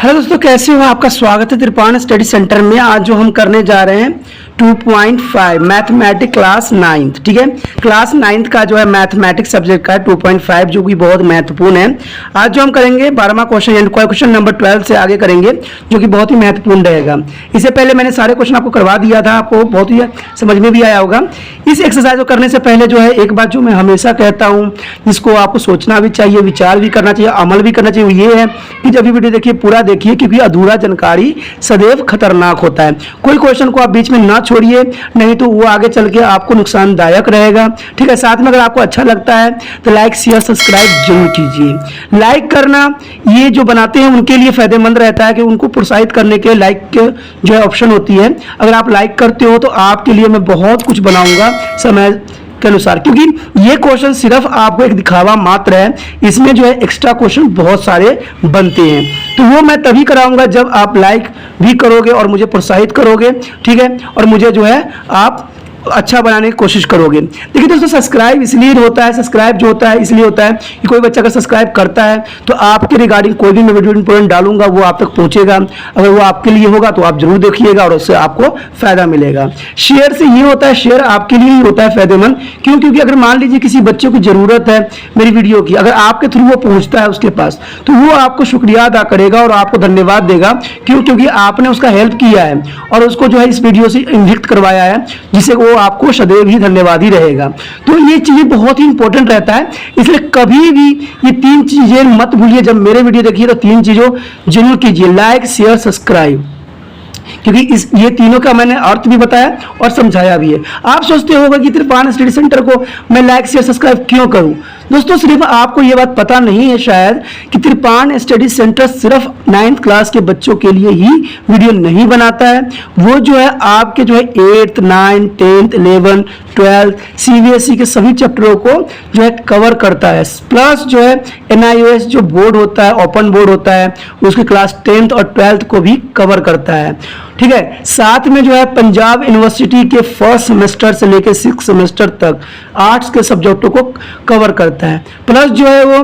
Hello दोस्तों, कैसे हो? आपका स्वागत है त्रिपाण स्टडी सेंटर में। आज जो हम करने जा रहे हैं 2.5 मैथमेटिक्स क्लास 9th। ठीक है, क्लास 9th का जो है मैथमेटिक्स सब्जेक्ट का है 2.5, जो कि बहुत महत्वपूर्ण है। आज जो हम करेंगे 12वां क्वेश्चन यानी क्वेश्चन नंबर 12 से आगे करेंगे, जो कि बहुत ही महत्वपूर्ण रहेगा। इससे पहले मैंने सारे क्वेश्चन आपको करवा दिया था, आपको बहुत ही समझ में भी आया होगा। इस एक्सरसाइज को करने से पहले जो है एक बात जो मैं हमेशा कहता हूँ, जिसको आपको सोचना भी चाहिए, विचार भी करना चाहिए, अमल भी करना चाहिए, ये है कि जब भी वीडियो देखिए पूरा देखिए, क्योंकि अधूरा जानकारी सदैव खतरनाक होता है। कोई क्वेश्चन को आप बीच में ना छोड़िए, नहीं तो वो आगे चल के आपको नुकसानदायक रहेगा। ठीक है, साथ में अगर आपको अच्छा लगता है तो लाइक शेयर सब्सक्राइब जरूर कीजिए। लाइक करना ये जो बनाते हैं उनके लिए फायदेमंद रहता है कि उनको प्रोत्साहित करने के लाइक जो है ऑप्शन होती है। अगर आप लाइक करते हो तो आपके लिए मैं बहुत कुछ बनाऊंगा समय के अनुसार, क्योंकि ये क्वेश्चन सिर्फ आपको एक दिखावा मात्र है। इसमें जो है एक्स्ट्रा क्वेश्चन बहुत सारे बनते हैं, तो वो मैं तभी कराऊंगा जब आप लाइक भी करोगे और मुझे प्रोत्साहित करोगे। ठीक है, और मुझे जो है आप अच्छा बनाने की कोशिश करोगे। देखिए दोस्तों, सब्सक्राइब इसलिए होता है, सब्सक्राइब जो होता है इसलिए होता है कि कोई बच्चा अगर सब्सक्राइब करता है तो आपके रिगार्डिंग कोई भी मैं वीडियो इंपॉर्टेंट डालूंगा वो आप तक पहुंचेगा। अगर वो आपके लिए होगा तो आप जरूर देखिएगा और उससे आपको फायदा मिलेगा। शेयर से ये होता है, शेयर आपके लिए ही होता है फायदेमंद। क्यों? क्योंकि अगर मान लीजिए किसी बच्चे को जरूरत है मेरी वीडियो की, अगर आपके थ्रू वो पहुंचता है उसके पास, तो वो आपको शुक्रिया अदा करेगा और आपको धन्यवाद देगा। क्यों? क्योंकि आपने उसका हेल्प किया है और उसको जो है इस वीडियो से इन्विक्ट करवाया है, जिससे वो आपको सदैव ही धन्यवाद ही रहेगा। तो ये चीजें बहुत ही इंपॉर्टेंट रहता है, इसलिए कभी भी ये 3 चीजें मत भूलिए। जब मेरे वीडियो देखिए तो 3 चीजों जरूर कीजिए, लाइक शेयर सब्सक्राइब, क्योंकि ये तीनों का मैंने अर्थ भी बताया और समझाया भी है। आप सोचते होगा कि त्रिपाण स्टडी सेंटर को मैं लाइक शेयर सब्सक्राइब क्यों करूं? दोस्तों, सिर्फ आपको ये बात पता नहीं है शायद कि त्रिपाण स्टडी सेंटर सिर्फ 9th क्लास के बच्चों के लिए ही वीडियो नहीं बनाता है। वो जो है आपके जो है 8th 9th 10th 11th 12th CBSE के सभी चैप्टरों को जो है कवर करता है। प्लस जो है NIOS जो बोर्ड होता है, ओपन बोर्ड होता है, उसके क्लास 10th और 12th को भी कवर करता है। ठीक है, साथ में जो है पंजाब यूनिवर्सिटी के 1st सेमेस्टर से लेकर 6th सेमेस्टर तक आर्ट्स के सब्जेक्टों को कवर करता है। प्लस जो है वो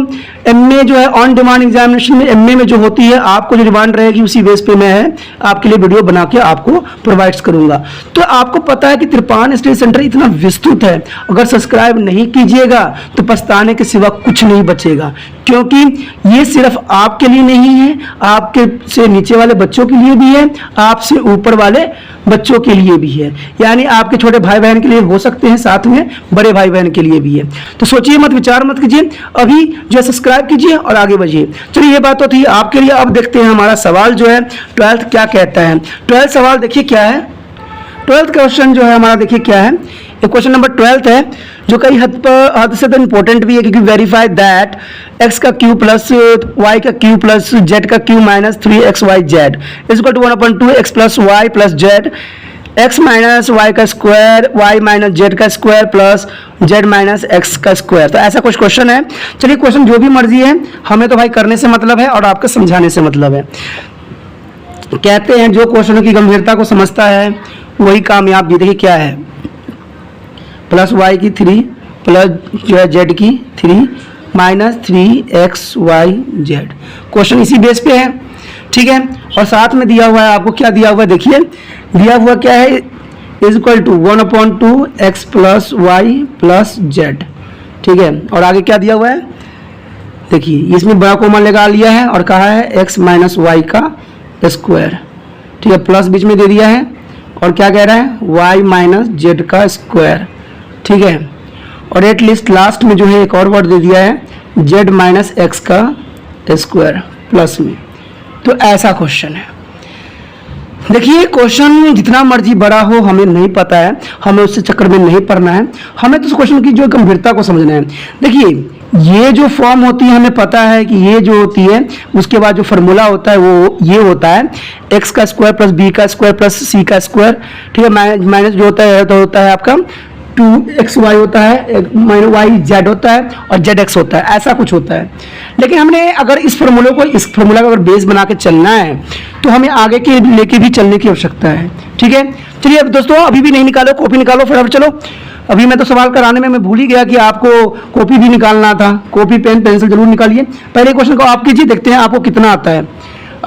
MA जो है ऑन डिमांड एग्जामिनेशन में MA में जो होती है, आपको जो डिमांड रहेगी उसी बेस पे मैं है आपके लिए वीडियो बना के आपको प्रोवाइड करूंगा। तो आपको पता है कि त्रिपाण स्टडी सेंटर इतना विस्तृत है, अगर सब्सक्राइब नहीं कीजिएगा तो पछताने के सिवा कुछ नहीं बचेगा। क्योंकि ये सिर्फ आपके लिए नहीं है, आपके से नीचे वाले बच्चों के लिए भी है, आपसे ऊपर वाले बच्चों के लिए भी है, यानी आपके छोटे भाई बहन के लिए हो सकते हैं, साथ में बड़े भाई बहन के लिए भी है। तो सोचिए मत, विचार मत कीजिए, अभी जो है सब्सक्राइब कीजिए और आगे बढ़िए। चलिए, ये बात तो थी आपके लिए। अब देखते हैं हमारा सवाल जो है 12th क्या कहता है। 12th सवाल देखिए क्या है। 12th क्वेश्चन जो है हमारा देखिए क्या है। ये क्वेश्चन नंबर 12 है, जो कई हद से तो इंपॉर्टेंट भी है, क्योंकि वेरीफाई दैट x का क्यू प्लस y का क्यू प्लस z का cube minus 3xyz is equal to 1/2 x plus y plus z, x minus y का स्क्वायर, y माइनस z का square plus z minus x का square. तो ऐसा कुछ question है। चलिए, क्वेश्चन जो भी मर्जी है, हमें तो भाई करने से मतलब है और आपको समझाने से मतलब है। कहते हैं जो क्वेश्चनों की गंभीरता को समझता है वही कामयाब भी। देखिए क्या है, प्लस y की 3 प्लस जो है z की 3 माइनस 3xyz। क्वेश्चन इसी बेस पे है। ठीक है, और साथ में दिया हुआ है आपको, क्या दिया हुआ है देखिए, दिया हुआ क्या है, is equal to 1/2 x plus y plus z। ठीक है, और आगे क्या दिया हुआ है देखिए, इसमें बड़ा कॉमन लगा लिया है और कहा है x माइनस वाई का स्क्वायर। ठीक है, प्लस बीच में दे दिया है और क्या कह रहा है, y माइनस जेड का स्क्वायर। ठीक है, और एट लिस्ट लास्ट में जो है एक और वर्ड दे दिया है z माइनस एक्स का स्क्वायर प्लस में। तो ऐसा क्वेश्चन है। देखिए, क्वेश्चन जितना मर्जी बड़ा हो हमें नहीं पता है, हमें उससे चक्कर में नहीं पड़ना है, हमें तो उस क्वेश्चन की जो गंभीरता को समझना है। देखिए, ये जो फॉर्म होती है हमें पता है कि ये जो होती है, उसके बाद जो फार्मूला होता है वो ये होता है x का स्क्वायर प्लस b का स्क्वायर प्लस c का स्क्वायर। ठीक है, माइनस जो होता है तो होता है आपका 2xy होता है, माइनस वाई जेड होता है और zx होता है, ऐसा कुछ होता है। लेकिन हमने अगर इस फार्मूले को, इस फार्मूला का अगर बेस बना के चलना है तो हमें आगे के लेके भी चलने की आवश्यकता है। ठीक है, चलिए अब दोस्तों, अभी भी नहीं निकालो, कॉपी निकालो फटाफट। चलो, अभी मैं तो सवाल कराने में मैं भूल ही गया कि आपको कॉपी भी निकालना था। कॉपी पेन पेंसिल जरूर निकालिए। पहले क्वेश्चन को आप कीजिए, देखते हैं आपको कितना आता है।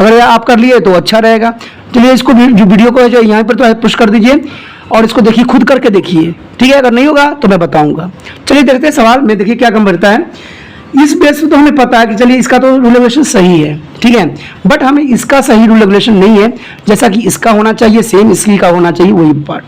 अगर आप कर लिए तो अच्छा रहेगा। चलिए इसको जो वीडियो को जो यहाँ पर तो पुश कर दीजिए और इसको देखिए, खुद करके देखिए, ठीक है। अगर नहीं होगा तो मैं बताऊंगा। चलिए देखते हैं सवाल में, देखिए क्या कम बढ़ता है। इस बेस पे तो हमें पता है कि चलिए इसका तो रूल रेगुलेशन सही है, ठीक है, बट हमें इसका सही रूल रेगुलेशन नहीं है, जैसा कि इसका होना चाहिए सेम इसकी का होना चाहिए वही पार्ट।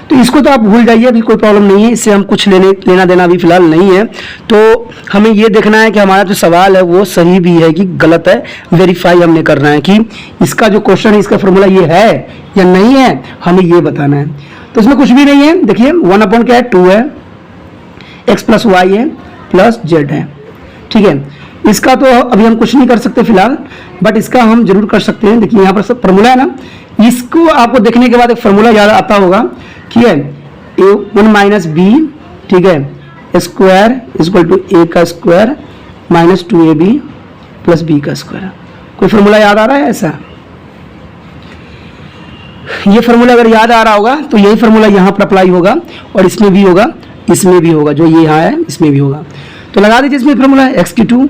तो इसको तो आप भूल जाइए, अभी कोई प्रॉब्लम नहीं है, इससे हम कुछ लेना देना अभी फिलहाल नहीं है। तो हमें ये देखना है कि हमारा जो सवाल है वो सही भी है कि गलत है, वेरीफाई हमने करना है कि इसका जो क्वेश्चन है इसका फॉर्मूला ये है या नहीं है, हमें ये बताना है। तो इसमें कुछ भी नहीं है, देखिए 1 अपॉन क्या है 2 है, x प्लस वाई है प्लस जेड है, ठीक है। इसका तो अभी हम कुछ नहीं कर सकते फिलहाल, बट इसका हम जरूर कर सकते हैं। देखिए यहाँ पर सब फॉर्मूला है ना, इसको आपको देखने के बाद एक फॉर्मूला याद आता होगा, ठीक है, a1 माइनस बी, ठीक है, स्क्वायर इक्वल टू a का square minus 2ab plus b का स्क्वायर। कोई फॉर्मूला याद आ रहा है ऐसा? ये फॉर्मूला अगर याद आ रहा होगा तो यही फॉर्मूला यहाँ पर अप्लाई होगा और इसमें भी होगा, इसमें भी होगा, जो ये यहाँ है इसमें भी होगा। तो लगा दीजिए इसमें फॉर्मूला है x²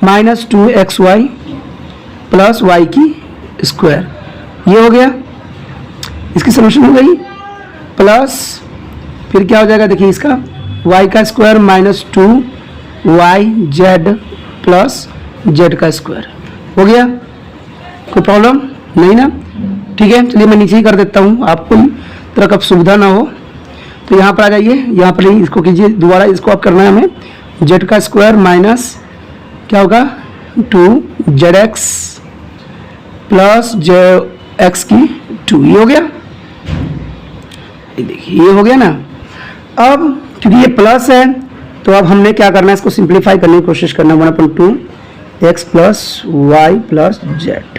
minus 2xy plus y की स्क्वायर, ये हो गया, इसकी सोल्यूशन हो गई। प्लस फिर क्या हो जाएगा, देखिए इसका y का square minus 2yz plus z का स्क्वायर हो गया। कोई प्रॉब्लम नहीं ना, ठीक है। चलिए मैं नीचे ही कर देता हूँ, आपको तरह का सुविधा ना हो। तो यहाँ पर आ जाइए, यहाँ पर ही इसको कीजिए दोबारा, इसको आप करना है हमें z का स्क्वायर माइनस क्या होगा 2zx प्लस x की 2, ये हो गया। ये देखिए ये हो गया ना। अब क्योंकि ये प्लस है तो अब हमने क्या करना है, इसको सिंप्लीफाई करने की कोशिश करना है। 1/2 x plus y plus z,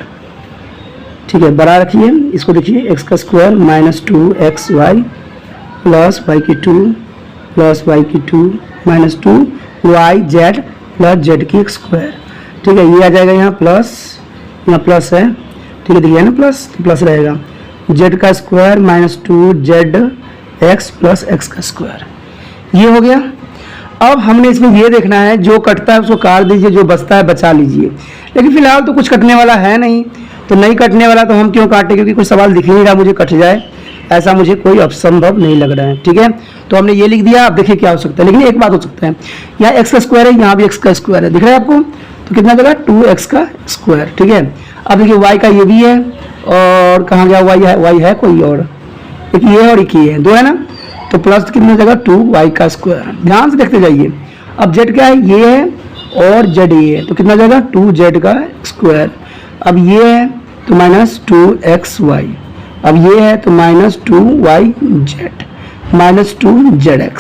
ठीक है, बड़ा रखिए इसको। देखिए x का square minus 2xy plus Y की 2 प्लस वाई की 2 माइनस 2yz प्लस जेड की स्क्वायर, ठीक है। ये आ जाएगा यहाँ प्लस, यहाँ प्लस है, ठीक है, देखिए ना प्लस, तो प्लस रहेगा जेड का square minus 2zx plus x का स्क्वायर, ये हो गया। अब हमने इसमें ये देखना है, जो कटता है उसको काट दीजिए, जो बचता है बचा लीजिए। लेकिन फिलहाल तो कुछ कटने वाला है नहीं, तो नहीं कटने वाला तो हम क्यों काटें, क्योंकि कोई सवाल दिख नहीं रहा मुझे कट जाए, ऐसा मुझे कोई असंभव नहीं लग रहा है, ठीक है। तो हमने ये लिख दिया। अब देखिए क्या हो सकता है, लेकिन एक बात हो सकता है, यहाँ x का स्क्वायर है, यहाँ भी x का स्क्वायर है, दिख रहा है आपको, तो कितना देगा 2x का स्क्वायर, ठीक है। अब देखिए y का ये भी है, और कहाँ गया y है कोई और, एक ये और एक ये है, दो है ना, तो प्लस कितना देगा 2y का स्क्वायर। ध्यान से देखते जाइए। अब z क्या है, ये है, और z ये है, तो कितना जाएगा 2z का स्क्वायर। अब ये है तो माइनस 2xy, अब ये है तो माइनस 2yz माइनस 2zx।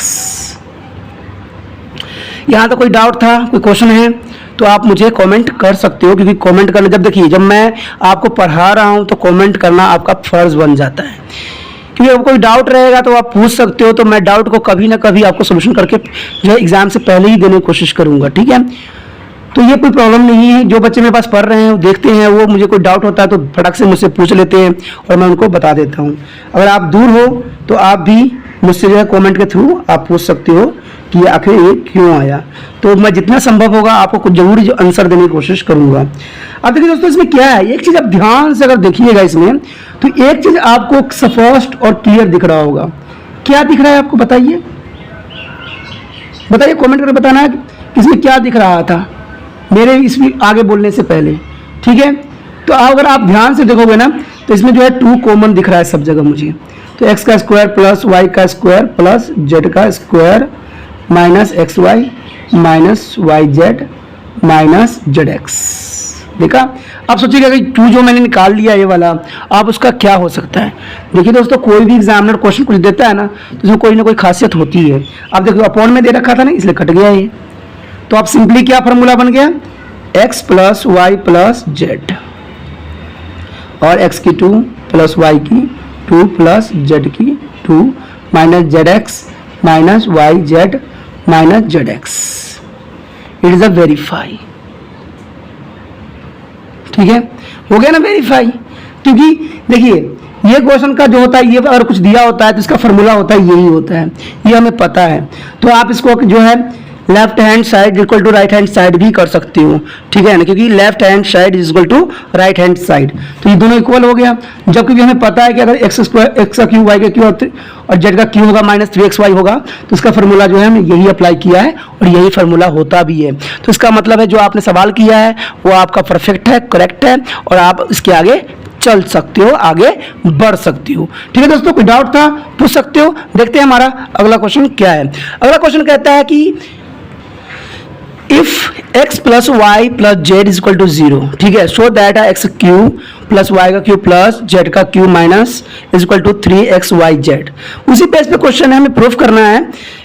यहाँ तो कोई डाउट था, कोई क्वेश्चन है तो आप मुझे कमेंट कर सकते हो, क्योंकि कमेंट करना, जब देखिए जब मैं आपको पढ़ा रहा हूँ तो कमेंट करना आपका फर्ज बन जाता है। क्योंकि अब कोई डाउट रहेगा तो आप पूछ सकते हो, तो मैं डाउट को कभी ना कभी आपको सोल्यूशन करके जो है एग्जाम से पहले ही देने की कोशिश करूँगा, ठीक है। तो ये कोई प्रॉब्लम नहीं है। जो बच्चे मेरे पास पढ़ रहे हैं वो देखते हैं, वो मुझे कोई डाउट होता है तो फटक से मुझसे पूछ लेते हैं और मैं उनको बता देता हूँ। अगर आप दूर हो तो आप भी मुझसे जो है कमेंट के थ्रू आप पूछ सकते हो कि ये आखिर ये क्यों आया। तो मैं जितना संभव होगा आपको जरूर जो आंसर देने की कोशिश करूँगा। अब देखिए दोस्तों, इसमें क्या है, एक चीज़ आप ध्यान से अगर देखिएगा इसमें, तो एक चीज़ आपको स्पष्ट और क्लियर दिख रहा होगा। क्या दिख रहा है आपको, बताइए बताइए, कमेंट करके बताना है इसमें क्या दिख रहा था मेरे इसमें आगे बोलने से पहले, ठीक है। तो अगर आप ध्यान से देखोगे ना तो इसमें जो है 2 कॉमन दिख रहा है सब जगह मुझे। तो x का स्क्वायर प्लस y का स्क्वायर प्लस z का square minus xy minus yz minus zx, देखा। आप सोचिएगा कि 2 जो मैंने निकाल लिया ये वाला, आप उसका क्या हो सकता है। देखिए दोस्तों, कोई भी एग्जामिनर क्वेश्चन कुछ देता है ना तो उसमें कोई ना कोई खासियत होती है। आप देखो अपॉन में दे रखा था ना, इसलिए कट गया ये। तो आप सिंपली क्या फॉर्मूला बन गया, x plus y plus z, और x की 2 प्लस वाई की 2 प्लस जेड की 2 minus z x minus y z minus z x. It is a verify, ठीक है, हो गया ना वेरीफाई। क्योंकि देखिए ये क्वेश्चन का जो होता है, ये अगर कुछ दिया होता है तो इसका फॉर्मूला होता है यही होता है, ये हमें पता है। तो आप इसको जो है left hand side equal to right hand side भी कर सकती हूँ, ठीक है ना, क्योंकि left hand side is equal to right hand side, तो ये दोनों इक्वल हो गया। जब क्योंकि हमें पता है कि अगर एक्स स्क्वायर एक्स का क्यू वाई का क्यू और जेड का क्यू होगा माइनस 3xy होगा, तो इसका फॉर्मूला जो है हमने यही अप्लाई किया है और यही फॉर्मूला होता भी है। तो इसका मतलब है जो आपने सवाल किया है वो आपका परफेक्ट है, करेक्ट है, और आप इसके आगे चल सकते हो, आगे बढ़ सकती हो। ठीक है दोस्तों, कोई डाउट था पूछ सकते हो। देखते हैं हमारा अगला क्वेश्चन क्या है। अगला क्वेश्चन कहता है कि if x plus y plus z is equal to 0, ठीक है, so that x cube plus y का क्यू प्लस जेड का cube minus is equal to 3xyz। उसी पेज पे क्वेश्चन है, हमें प्रूफ करना है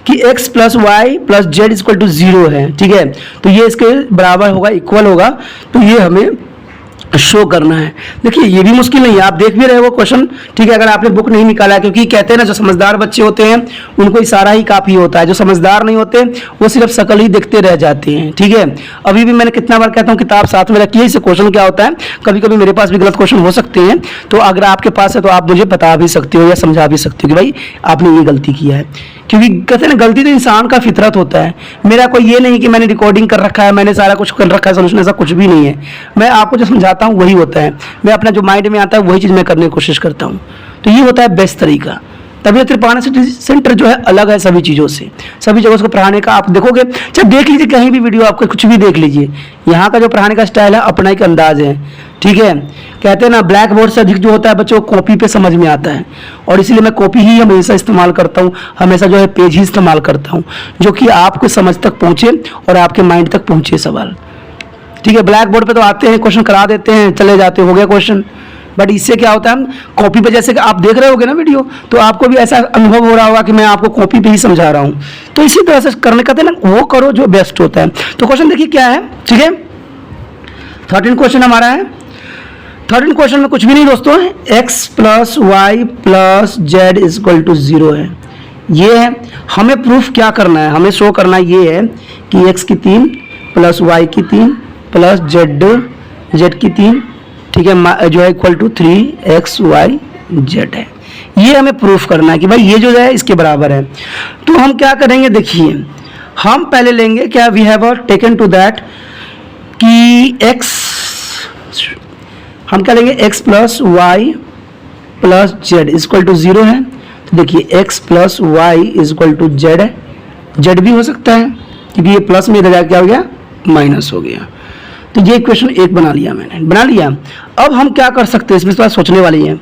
कि x plus y plus z is equal to 0 है, ठीक है, तो ये इसके बराबर होगा, इक्वल होगा, तो ये हमें शो करना है। देखिए ये भी मुश्किल नहीं है, आप देख भी रहे हो क्वेश्चन, ठीक है, अगर आपने बुक नहीं निकाला है, क्योंकि कहते हैं ना जो समझदार बच्चे होते हैं उनको इशारा ही काफी होता है, जो समझदार नहीं होते वो सिर्फ शकल ही देखते रह जाते हैं। ठीक है, अभी भी मैंने कितना बार कहता हूँ किताब साथ में रखिए, इससे क्वेश्चन क्या होता है, कभी कभी मेरे पास भी गलत क्वेश्चन हो सकते हैं, तो अगर आपके पास है तो आप मुझे बता भी सकते हो या समझा भी सकते हो कि भाई आपने ये गलती किया है, क्योंकि कहते हैं ना गलती तो इंसान का फितरत होता है। मेरा कोई ये नहीं कि मैंने रिकॉर्डिंग कर रखा है, मैंने सारा कुछ कर रखा है सोल्यूशन, ऐसा कुछ भी नहीं है। मैं आपको जो समझाता हूँ वही होता है, मैं अपना जो माइंड में आता है वही चीज़ मैं करने की कोशिश करता हूँ, तो ये होता है बेस्ट तरीका। तभी त्रिपाणी सिटी सेंटर जो है अलग है सभी चीज़ों से, सभी जगहों को पढ़ाने का आप देखोगे, चाहे देख लीजिए कहीं भी वीडियो, आपको कुछ भी देख लीजिए, यहाँ का जो पढ़ाने का स्टाइल है अपना एक अंदाज है। ठीक है, कहते हैं ना ब्लैक बोर्ड से अधिक जो होता है बच्चों को कॉपी पे समझ में आता है, और इसलिए मैं कॉपी ही हमेशा इस्तेमाल करता हूँ, हमेशा जो है पेज ही इस्तेमाल करता हूँ, जो कि आपको समझ तक पहुँचे और आपके माइंड तक पहुँचे सवाल। ठीक है, ब्लैक बोर्ड पे तो आते हैं, क्वेश्चन करा देते हैं, चले जाते हो गया क्वेश्चन, बट इससे क्या होता है हम कॉपी पे, जैसे कि आप देख रहे होगे ना वीडियो, तो आपको भी ऐसा अनुभव हो रहा होगा कि मैं आपको कॉपी पे ही समझा रहा हूँ, तो इसी तरह से करने का ना वो करो जो बेस्ट होता है। तो क्वेश्चन देखिए क्या है, ठीक है, 13 क्वेश्चन हमारा है। 13 क्वेश्चन में कुछ भी नहीं दोस्तों, x plus y plus z is equal to 0 है, ये है। हमें प्रूफ क्या करना है, हमें शो करना ये है कि x की 3 प्लस वाई की 3 प्लस जेड की 3, ठीक है, जो है इक्वल टू 3xyz है। ये हमें प्रूफ करना है कि भाई ये जो है इसके बराबर है। तो हम क्या करेंगे, देखिए हम पहले लेंगे क्या, we have taken to that कि x, हम क्या लेंगे, x plus y plus z is equal to 0 है। तो देखिए x plus y is equal to z है, जेड भी हो सकता है क्योंकि ये प्लस में इधर जाके क्या हो गया, माइनस हो गया। तो ये इक्वेशन 1 बना लिया, मैंने बना लिया। अब हम क्या कर सकते हैं, इसमें थोड़ा सोचने वाली है।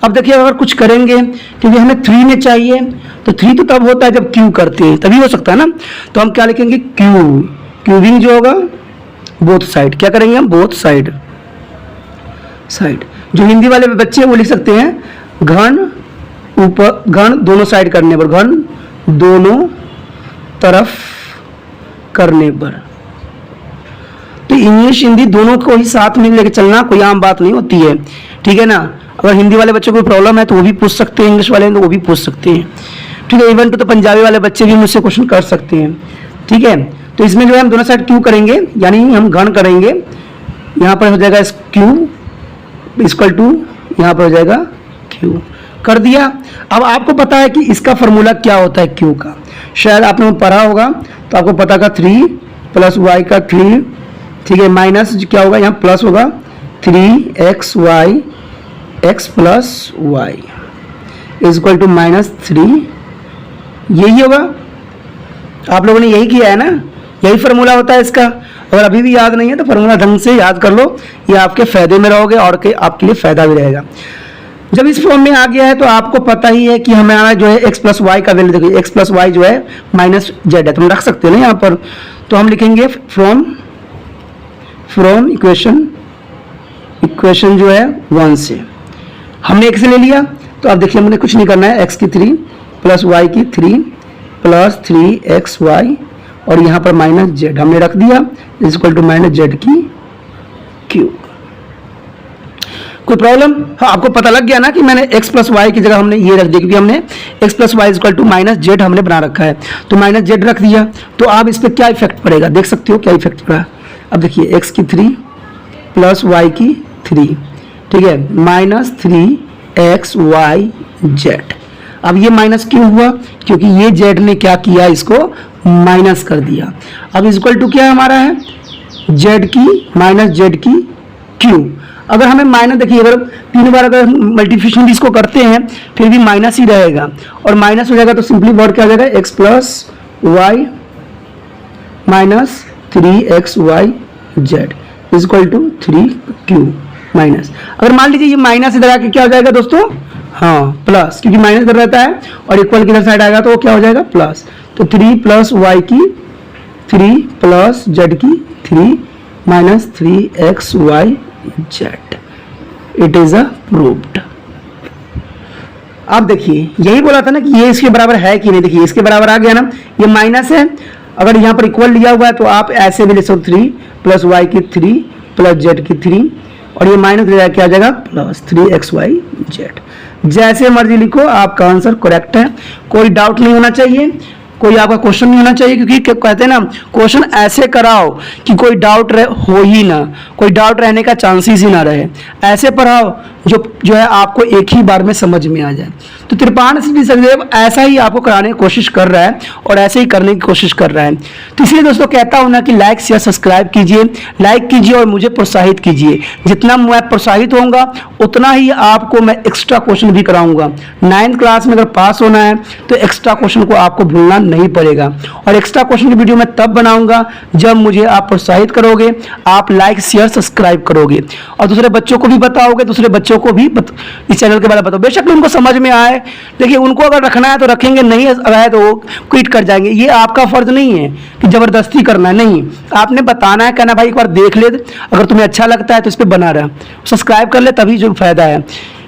अब देखिए अगर कुछ करेंगे, क्योंकि हमें 3 में चाहिए, तो 3 तो तब होता है जब क्यू करते हैं, तभी हो सकता है ना। तो हम क्या लिखेंगे, क्यूबिंग जो होगा बोथ साइड, क्या करेंगे हम, बोथ साइड। जो हिंदी वाले बच्चे हैं वो लिख सकते हैं घन ऊपर, घन दोनों साइड करने पर, घन दोनों तरफ करने पर। तो इंग्लिश हिंदी दोनों को ही साथ में लेके चलना कोई आम बात नहीं होती है, ठीक है ना। अगर हिंदी वाले बच्चों को प्रॉब्लम है तो वो भी पूछ सकते हैं, इंग्लिश वाले हैं तो वो भी पूछ सकते हैं, ठीक है। इवन तो पंजाबी वाले बच्चे भी मुझसे क्वेश्चन कर सकते हैं, ठीक है। तो इसमें जो है हम दोनों साइड क्यू करेंगे, यानी हम घन करेंगे, यहाँ पर हो जाएगा क्यू इक्वल टू, यहाँ पर हो जाएगा क्यू, कर दिया। अब आपको पता है कि इसका फॉर्मूला क्या होता है क्यू का, शायद आपने पढ़ा होगा, तो आपको पता का 3 प्लस वाई का 3, ठीक है, माइनस क्या होगा, यहाँ प्लस होगा 3xy x plus y is equal to -3, यही होगा। आप लोगों ने यही किया है ना, यही फार्मूला होता है इसका। अगर अभी भी याद नहीं है तो फार्मूला ढंग से याद कर लो, ये आपके फायदे में रहोगे और आपके लिए फायदा भी रहेगा। जब इस फॉर्म में आ गया है तो आपको पता ही है कि हमारा जो है x प्लस वाई का वैल्यू, देखिए x प्लस वाई जो है माइनस जेड है, तो हम रख सकते हैं ना यहाँ पर। तो हम लिखेंगे फ्रॉम इक्वेशन जो है 1 से, हमने x से ले लिया। तो अब देखिए हमने कुछ नहीं करना है, x की 3 प्लस वाई की 3 प्लस 3xy और यहाँ पर माइनस जेड हमने रख दिया is equal to minus z की क्यूब। कोई प्रॉब्लम? हाँ, आपको पता लग गया ना कि मैंने x प्लस वाई की जगह हमने ये रख दिया, क्योंकि हमने x plus y equal to minus z हमने बना रखा है, तो माइनस जेड रख दिया। तो अब इस पर क्या इफेक्ट पड़ेगा, देख सकते हो क्या इफेक्ट पड़ा। अब देखिए x की 3 प्लस वाई की 3, ठीक है, माइनस 3xyz। अब ये माइनस क्यों हुआ, क्योंकि ये जेड ने क्या किया, इसको माइनस कर दिया। अब इक्वल टू क्या हमारा है, जेड की माइनस जेड की क्यू। अगर हमें माइनस, देखिए अगर 3 बार अगर मल्टीप्लिकेशन भी इसको करते हैं फिर भी माइनस ही रहेगा, और माइनस हो जाएगा तो सिंपली वर्ड क्या हो जाएगा, x plus y minus 3xy z equal to 3q minus. अगर मान लीजिए ये माइनस इधर आके क्या हो जाएगा दोस्तों, हाँ प्लस, क्योंकि माइनस इधर रहता है और इक्वल किधर साइड आएगा तो वो क्या हो जाएगा प्लस। तो 3 प्लस वाई की 3 प्लस जेड की 3 minus 3xy Z. It is a proved. अब देखिए यही बोला था ना कि ये इसके बराबर है कि नहीं, देखिए इसके बराबर आ गया ना, ये माइनस है, अगर यहाँ पर इक्वल लिया हुआ है तो आप ऐसे भी लिख सकते 3 प्लस वाई की 3 प्लस जेड की 3, और ये माइनस ले क्या आ जाएगा प्लस 3xy जेड। जैसे मर्जी लिखो, आपका आंसर करेक्ट है, कोई डाउट नहीं होना चाहिए, कोई आपका क्वेश्चन नहीं होना चाहिए, क्योंकि कहते हैं ना क्वेश्चन ऐसे कराओ कि कोई डाउट हो ही ना, कोई डाउट रहने का चांसेस ही ना रहे। ऐसे पढ़ाओ जो है आपको एक ही बार में समझ में आ जाए। तो त्रिपाण सिटी सचदेव ऐसा ही आपको कराने की कोशिश कर रहा है और ऐसे ही करने की कोशिश कर रहा है। तो इसलिए दोस्तों कहता हूं ना कि लाइक शेयर सब्सक्राइब कीजिए, लाइक कीजिए और मुझे प्रोत्साहित कीजिए। जितना मैं प्रोत्साहित होऊंगा उतना ही आपको मैं एक्स्ट्रा क्वेश्चन भी कराऊंगा। 9th क्लास में अगर पास होना है तो एक्स्ट्रा क्वेश्चन को आपको भूलना नहीं पड़ेगा, और एक्स्ट्रा क्वेश्चन की वीडियो मैं तब बनाऊंगा जब मुझे आप प्रोत्साहित करोगे, आप लाइक शेयर सब्सक्राइब करोगे और दूसरे बच्चों को भी बताओगे, दूसरे बच्चों को भी इस चैनल के बारे में बताओ। बेशक उनको समझ में आए, देखिए उनको अगर रखना है तो रखेंगे, नहीं रहे तो वो क्विट कर जाएंगे। ये आपका फर्ज नहीं है कि जबरदस्ती करना है, नहीं, आपने बताना है, कहना भाई एक बार देख ले, अगर तुम्हें अच्छा लगता है तो इस पर बना रहा, सब्सक्राइब कर ले, तभी जो फायदा है।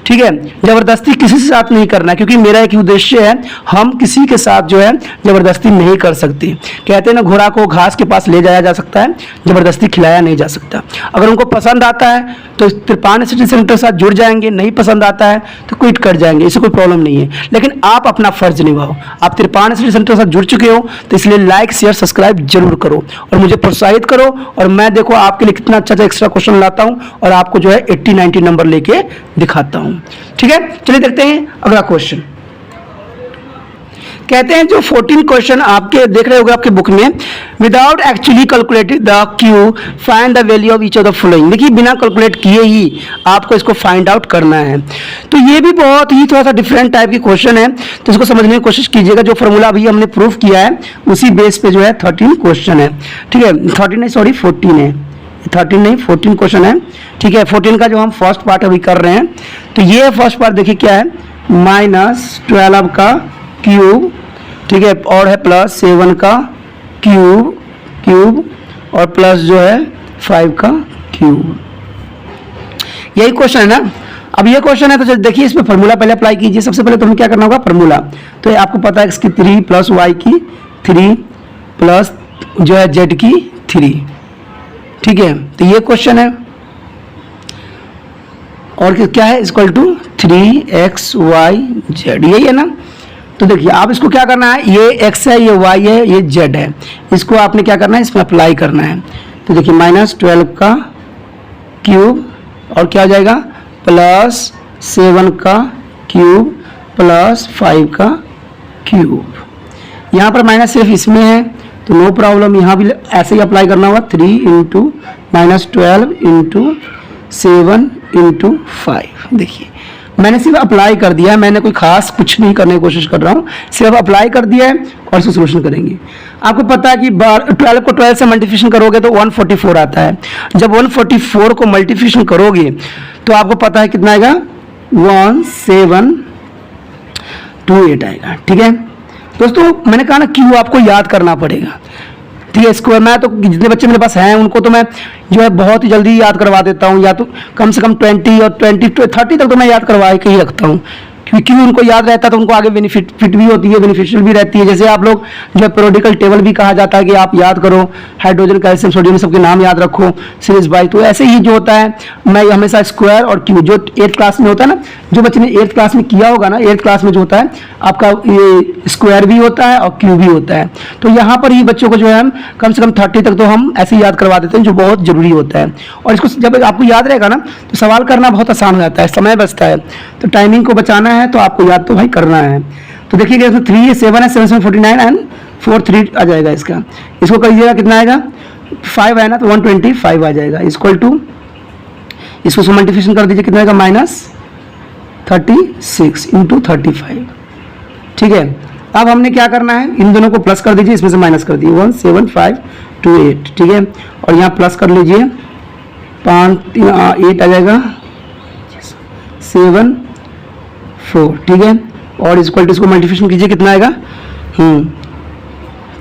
ठीक है, जबरदस्ती किसी के साथ नहीं करना, क्योंकि मेरा एक उद्देश्य है, हम किसी के साथ जो है जबरदस्ती नहीं कर सकते। कहते हैं ना घोड़ा को घास के पास ले जाया जा सकता है, जबरदस्ती खिलाया नहीं जा सकता। अगर उनको पसंद आता है तो त्रिपाण सिटी सेंटर के साथ जुड़ जाएंगे, नहीं पसंद आता है तो क्विट कर जाएंगे, इससे कोई प्रॉब्लम नहीं है। लेकिन आप अपना फर्ज निभाओ, आप त्रिपाण सिटी सेंटर के साथ जुड़ चुके हो तो इसलिए लाइक शेयर सब्सक्राइब जरूर करो और मुझे प्रोत्साहित करो, और मैं देखो आपके लिए कितना अच्छा एक्स्ट्रा क्वेश्चन लाता हूँ और आपको जो है 80-90 नंबर लेके दिखाता हूँ। ठीक है, चलिए देखते हैं अगला क्वेश्चन। कहते हैं जो 14 क्वेश्चन आपके देख रहे होंगे आपके बुक में, without actually calculated the Q find the value of each of the following. देखिए बिना कैलकुलेट किए ही आपको इसको फाइंड आउट करना है। तो ये भी बहुत ही थोड़ा सा डिफरेंट टाइप की क्वेश्चन है, तो इसको समझने की कोशिश कीजिएगा। जो फॉर्मूला अभी हमने प्रूफ किया है उसी बेस पे जो है 13 क्वेश्चन है। ठीक है, 13 नहीं सॉरी 14 है, 13 नहीं 14 क्वेश्चन है। ठीक है, 14 का जो हम फर्स्ट पार्ट अभी कर रहे हैं, तो ये फर्स्ट पार्ट देखिए क्या है, -12 का क्यूब, ठीक है, और है +7 का क्यूब और प्लस जो है 5 का क्यूब। यही क्वेश्चन है ना। अब ये क्वेश्चन है तो देखिए इसमें फॉर्मूला पहले अप्लाई कीजिए। सबसे पहले तो हमें क्या करना होगा, फॉर्मूला, तो आपको पता है इसकी 3 प्लस वाई की 3 प्लस जो है जेड की 3। ठीक है, तो ये क्वेश्चन है, और क्या है इक्वल टू 3xy जेड, यही है ना। तो देखिए आप इसको क्या करना है, ये x है, ये y है, ये z है, इसको आपने क्या करना है, इसमें अप्लाई करना है। तो देखिए -12 का क्यूब और क्या हो जाएगा +7 का क्यूब प्लस 5 का क्यूब। यहाँ पर माइनस सिर्फ इसमें है तो नो प्रॉब्लम, यहाँ भी ऐसे ही अप्लाई करना होगा। 3 × -12 × 7 × 5। देखिए मैंने सिर्फ अप्लाई कर दिया है, मैंने कोई खास कुछ नहीं करने की कोशिश कर रहा हूँ, सिर्फ अप्लाई कर दिया है और इसको सोल्यूशन करेंगे। आपको पता है कि 12 को 12 से मल्टीप्लिकेशन करोगे तो 144 आता है। जब 144 को मल्टीप्लिकेशन करोगे तो आपको पता है कितना आएगा, 1728 आएगा। ठीक है दोस्तों, मैंने कहा ना क्यू आपको याद करना पड़ेगा। ठीक है, स्क्वायर मैं तो जितने बच्चे मेरे पास हैं उनको तो मैं जो है बहुत ही जल्दी याद करवा देता हूँ, या तो कम से कम 20 और 30 तक तो मैं याद करवा के ही रखता हूँ, क्योंकि उनको याद रहता है तो उनको आगे बेनिफिट भी होती है, बेनिफिशियल भी रहती है। जैसे आप लोग जो पीरियोडिकल टेबल भी कहा जाता है कि आप याद करो, हाइड्रोजन कैल्शियम सोडियम सबके नाम याद रखो सीरीज बाई, तो ऐसे ही जो होता है मैं हमेशा स्क्वायर और क्यू जो 8th क्लास में होता है ना, जो बच्चे ने 8th क्लास में किया होगा ना, 8th क्लास में जो होता है आपका ये स्क्वायर भी होता है और क्यू भी होता है। तो यहाँ पर ही बच्चों को जो है कम से कम 30 तक तो हम ऐसे ही याद करवा देते हैं, जो बहुत जरूरी होता है। और इसको जब आपको याद रहेगा ना तो सवाल करना बहुत आसान हो जाता है, समय बचता है। तो टाइमिंग को बचाना है तो आपको याद तो भाई करना है। तो देखिए 3 7 है, 7 7 49 एंड 4 3 आ जाएगा इसका। इसको कर दीजिएगा, कितना आएगा 5 है ना, तो 125 आ जाएगा। इक्वल टू इसको मल्टीप्लिकेशन कर दीजिए, कितना आएगा -36 इंटू 35। ठीक है, अब हमने क्या करना है, इन दोनों को प्लस कर दीजिए, इसमें से माइनस कर दीजिए 17528। ठीक है, और यहाँ प्लस कर लीजिए 5 8 आ जाएगा 7 4। ठीक है, और इक्वल टू इसको मल्टीप्लिकेशन कीजिए, कितना आएगा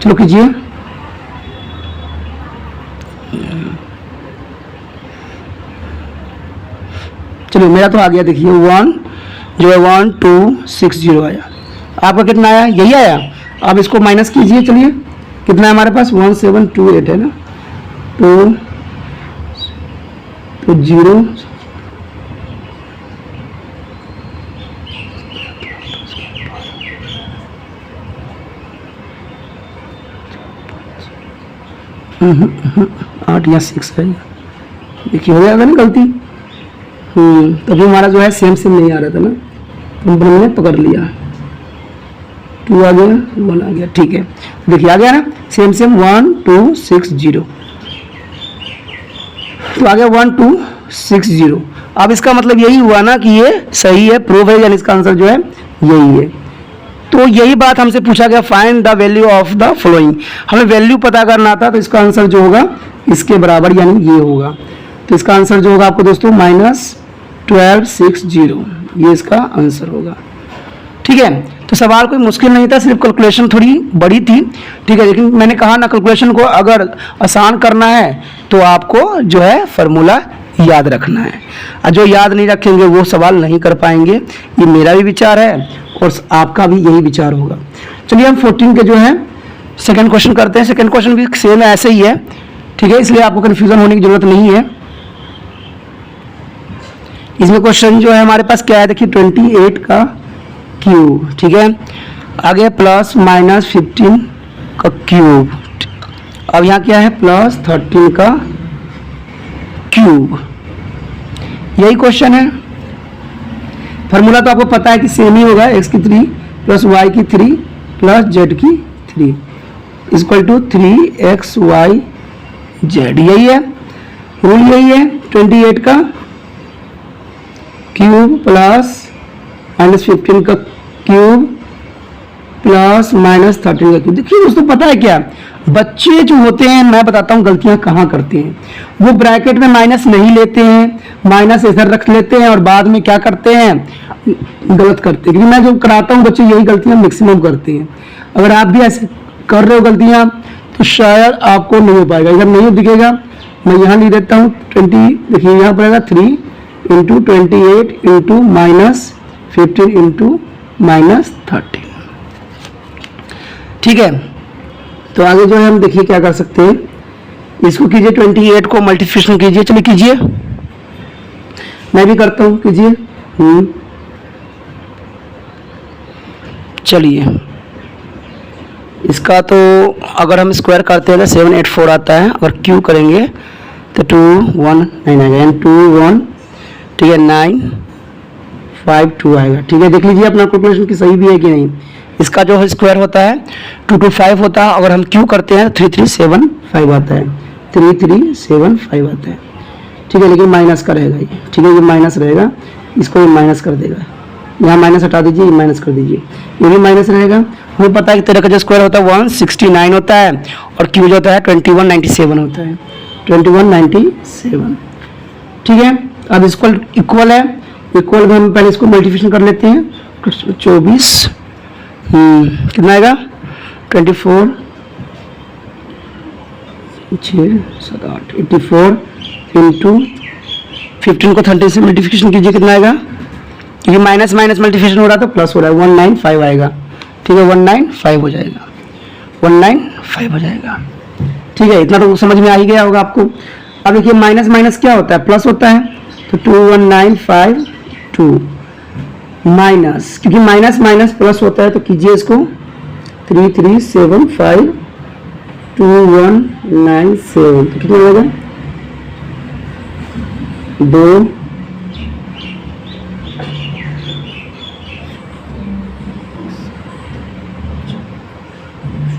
चलो कीजिए, चलिए मेरा तो आ गया, देखिए 1 जो है 1260 आया। आपका कितना आया, यही आया। अब इसको माइनस कीजिए, चलिए कितना है हमारे पास 1728 है ना, तो 0 8 या 6 है, देखिए हो जाएगा ना गलती। तभी हमारा जो है सेम नहीं आ रहा था ना, तो हमने पकड़ लिया, 2 आ गया 1 आ गया। ठीक है, देखिए आ गया ना सेम 1260, तो आ गया 1260। अब इसका मतलब यही हुआ ना कि ये सही है, प्रूव है, यानी इसका आंसर जो है यही है। तो यही बात हमसे पूछा गया, find the value of the following. हमें वैल्यू पता करना था, तो इसका आंसर जो होगा इसके बराबर यानी ये होगा। तो इसका आंसर जो होगा आपको दोस्तों -1260, ये इसका आंसर होगा। ठीक है, तो सवाल कोई मुश्किल नहीं था, सिर्फ कैलकुलेशन थोड़ी बड़ी थी। ठीक है, लेकिन मैंने कहा ना कैलकुलेशन को अगर आसान करना है तो आपको जो है फार्मूला याद रखना है, और जो याद नहीं रखेंगे वो सवाल नहीं कर पाएंगे। ये मेरा भी विचार है और आपका भी यही विचार होगा। चलिए हम 14 के जो है सेकंड क्वेश्चन करते हैं। सेकंड क्वेश्चन भी सेम ऐसे ही है। ठीक है, इसलिए आपको कन्फ्यूजन होने की जरूरत नहीं है। इसमें क्वेश्चन जो है हमारे पास क्या है, देखिए 28 का क्यूब। ठीक है, आगे प्लस माइनस 15 का क्यूब। अब यहाँ क्या है +13 का क्यूब, यही क्वेश्चन है। फार्मूला तो आपको पता है कि सेम ही होगा, x की 3 प्लस y की 3 प्लस z की 3 इक्वल टू 3xyz, यही है रूल, यही है। 28 का क्यूब प्लस -15 का क्यूब प्लस -13 का क्यूब। देखिए दोस्तों, पता है क्या, बच्चे जो होते हैं, मैं बताता हूँ गलतियां कहाँ करते हैं। वो ब्रैकेट में माइनस नहीं लेते हैं, माइनस इधर रख लेते हैं और बाद में क्या करते हैं, गलत करते हैं। क्योंकि मैं जो कराता हूँ बच्चे यही गलतियां मैक्सिमम करते हैं। अगर आप भी ऐसे कर रहे हो गलतियां तो शायद आपको नहीं हो पाएगा। इधर नहीं दिखेगा, मैं यहाँ लिख देता हूँ 20, देखिए यहाँ पर आएगा 3 इंटू 28 इंटू -15 इंटू -13। ठीक है, तो आगे जो है हम देखिए क्या कर सकते हैं, इसको कीजिए 28 को मल्टीप्लिकेशन कीजिए, चलिए कीजिए, मैं भी करता हूँ, कीजिए। चलिए इसका तो अगर हम स्क्वायर करते हैं तो 784 आता है, अगर क्यू करेंगे तो 219 आएगा, यानी 21, ठीक है 952 आएगा। ठीक है, देख लीजिए अपना कैलकुलेशन की सही भी है कि नहीं। इसका जो स्क्वायर होता है 225 होता है, अगर हम क्यू करते हैं 3375 आता है, 3375 आता है। ठीक है, लेकिन माइनस का रहेगा ये। ठीक है, ये माइनस रहेगा, इसको माइनस कर देगा, यहाँ माइनस हटा दीजिए, ये माइनस कर दीजिए, ये भी माइनस रहेगा। हमें पता है कि तेरह का जो स्क्वायर होता है 169 होता है और क्यू जो होता है 2197 होता है, 2197। ठीक है, अब इसको इक्वल है, इक्वल में हम पहले इसको मल्टीप्लिकेशन कर लेते हैं। 24 कितना आएगा 24 6 7 8 84 इंटू 15 को 30 से मल्टीप्लिकेशन कीजिए, कितना आएगा, क्योंकि माइनस माइनस मल्टीप्लिकेशन हो रहा है तो प्लस हो रहा है, 195 आएगा। ठीक है, 195 हो जाएगा, 195 हो जाएगा। ठीक है, इतना तो समझ में आ ही गया होगा आपको। अब देखिए माइनस माइनस क्या होता है, प्लस होता है, तो 21952 माइनस, क्योंकि माइनस माइनस प्लस होता है तो कीजिए इसको 3375 2197, तो कितना होगा 2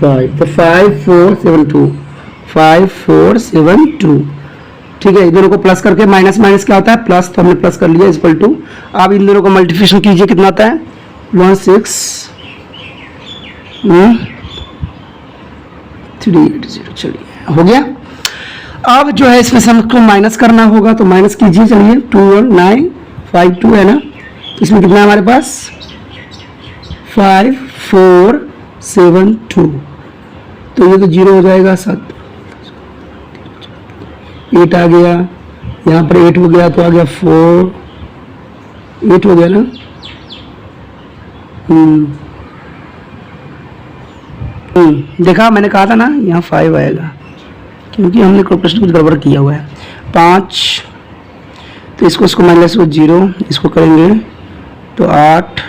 5 5, तो 5472, 5472, ठीक है। इन दोनों को प्लस करके माइनस माइनस क्या होता है प्लस, तो हमने प्लस कर लिया इक्वल टू। अब इन दोनों को मल्टीप्लिकेशन कीजिए, कितना आता है 16380, चलिए हो गया। अब जो है इसमें से हमको माइनस करना होगा, तो माइनस कीजिए, चलिए 21952 है ना, तो इसमें कितना है हमारे पास 5472, तो ये तो जीरो हो जाएगा, 7 8 आ गया, यहाँ पर 8 हो गया, तो आ गया 4 8 हो गया ना। देखा, मैंने कहा था ना यहाँ 5 आएगा, क्योंकि हमने प्रश्न कुछ गड़बड़ किया हुआ है। 5, तो इसको माइनस 0, इसको करेंगे तो 8,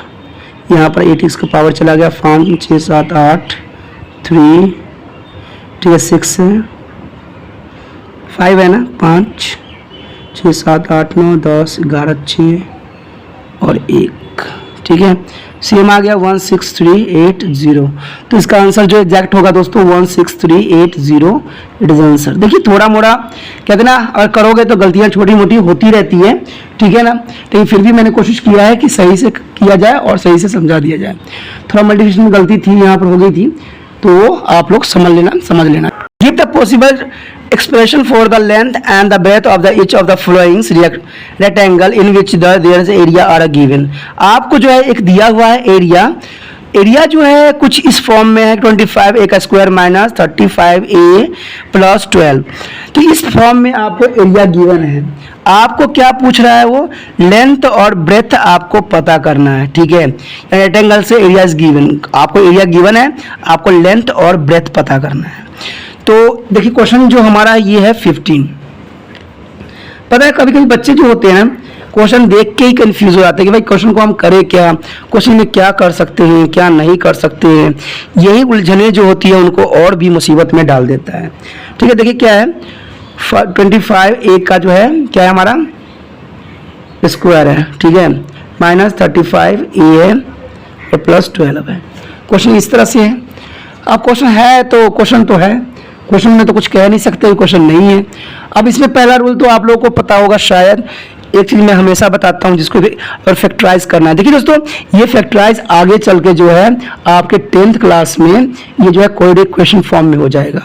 यहाँ पर 8 इसका पावर चला गया, 5 6 7 8 3, ठीक है 6 है, 5 है ना, 5 6 7 8 9 10 11 6 और 1, ठीक है। सेम आ गया 16380, तो इसका आंसर जो एग्जैक्ट होगा दोस्तों 16380 इट इज आंसर। देखिए थोड़ा मोड़ा कहते ना, और करोगे तो गलतियां छोटी मोटी होती रहती है, ठीक है ना, लेकिन फिर भी मैंने कोशिश किया है कि सही से किया जाए और सही से समझा दिया जाए। थोड़ा मल्टीप्लिकेशन में गलती थी, यहाँ पर हो गई थी, तो आप लोग समझ लेना। Give the possible expression for the length and the breadth of the each of the following rectangle in which there is area are given। आपको जो है एक दिया हुआ है एरिया जो है कुछ इस फॉर्म में है 25a का स्क्वायर माइनस 35a प्लस 12, तो इस फॉर्म में आपको एरिया गिवन है। आपको क्या पूछ रहा है, वो लेंथ और ब्रेथ आपको पता करना है, ठीक है। रेक्टेंगल से एरिया इज गिवन, आपको एरिया गिवन है, आपको लेंथ और ब्रेथ पता करना है। तो देखिए क्वेश्चन जो हमारा ये है 15। पता है कभी कभी बच्चे जो होते हैं क्वेश्चन देख के ही कंफ्यूज हो जाते हैं कि भाई क्वेश्चन को हम करें क्या, क्वेश्चन में क्या कर सकते हैं क्या नहीं कर सकते हैं। यही उलझने जो होती है उनको और भी मुसीबत में डाल देता है, ठीक है। देखिए क्या है 25a का जो है क्या है हमारा स्क्वायर है, ठीक है, माइनस 35a है और प्लस 12 है। क्वेश्चन इस तरह से है। अब क्वेश्चन है तो क्वेश्चन तो है, क्वेश्चन में तो कुछ कह नहीं सकते, क्वेश्चन नहीं है। अब इसमें पहला रूल तो आप लोगों को पता होगा शायद, एक चीज मैं हमेशा बताता हूं जिसको और फैक्टराइज करना है। देखिए दोस्तों ये फैक्टराइज आगे चल के जो है आपके 10th क्लास में ये जो है कोई क्वेश्चन फॉर्म में हो जाएगा,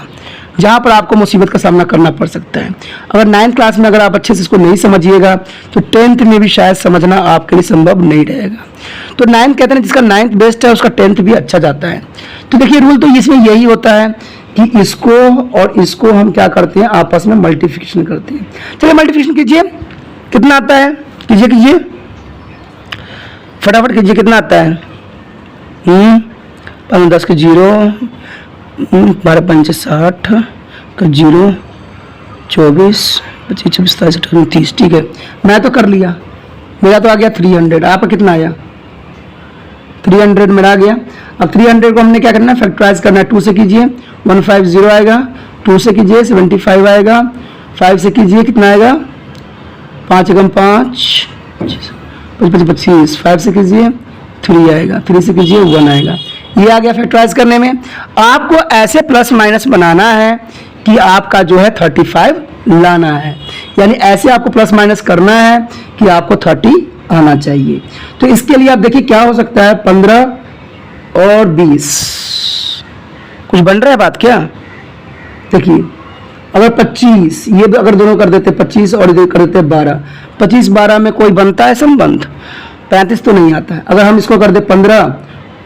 जहां पर आपको मुसीबत का सामना करना पड़ सकता है। अगर 9th क्लास में अगर आप अच्छे से इसको नहीं समझिएगा तो 10th में भी शायद समझना आपके लिए संभव नहीं रहेगा। तो 9th कहते हैं जिसका 9th बेस्ट है उसका 10th भी अच्छा जाता है। तो देखिए रूल तो इसमें यही होता है कि इसको और इसको हम क्या करते हैं आपस में मल्टीप्लिकेशन करते हैं। चलिए मल्टीप्लिकेशन कीजिए, कितना आता है कीजिए फटाफट कीजिए, कितना आता है 5 10 के 0 12 5 60 का 0 24 25 26 27 28 29, ठीक है। मैं तो कर लिया, मेरा तो आ गया 300। आपका कितना आया 300 मेरा आ गया। अब 300 को हमने क्या करना है फैक्टराइज करना है। 2 से कीजिए 150 आएगा, 2 से कीजिए 75 आएगा, 5 से कीजिए कितना आएगा 5 एकम 5 25, 5 से कीजिए 3 आएगा, 3 से कीजिए 1 आएगा। ये आ गया फैक्टराइज करने में। आपको ऐसे प्लस माइनस बनाना है कि आपका जो है 35 लाना है, यानी ऐसे आपको प्लस माइनस करना है कि आपको 30 आना चाहिए। तो इसके लिए आप देखिए क्या हो सकता है 15 और 20, कुछ बन रहा है बात क्या। देखिए अगर 25 ये अगर दोनों कर देते 25 और इधर कर देते 12, 25 12 में कोई बनता है संबंध, 35 तो नहीं आता है। अगर हम इसको कर दे 15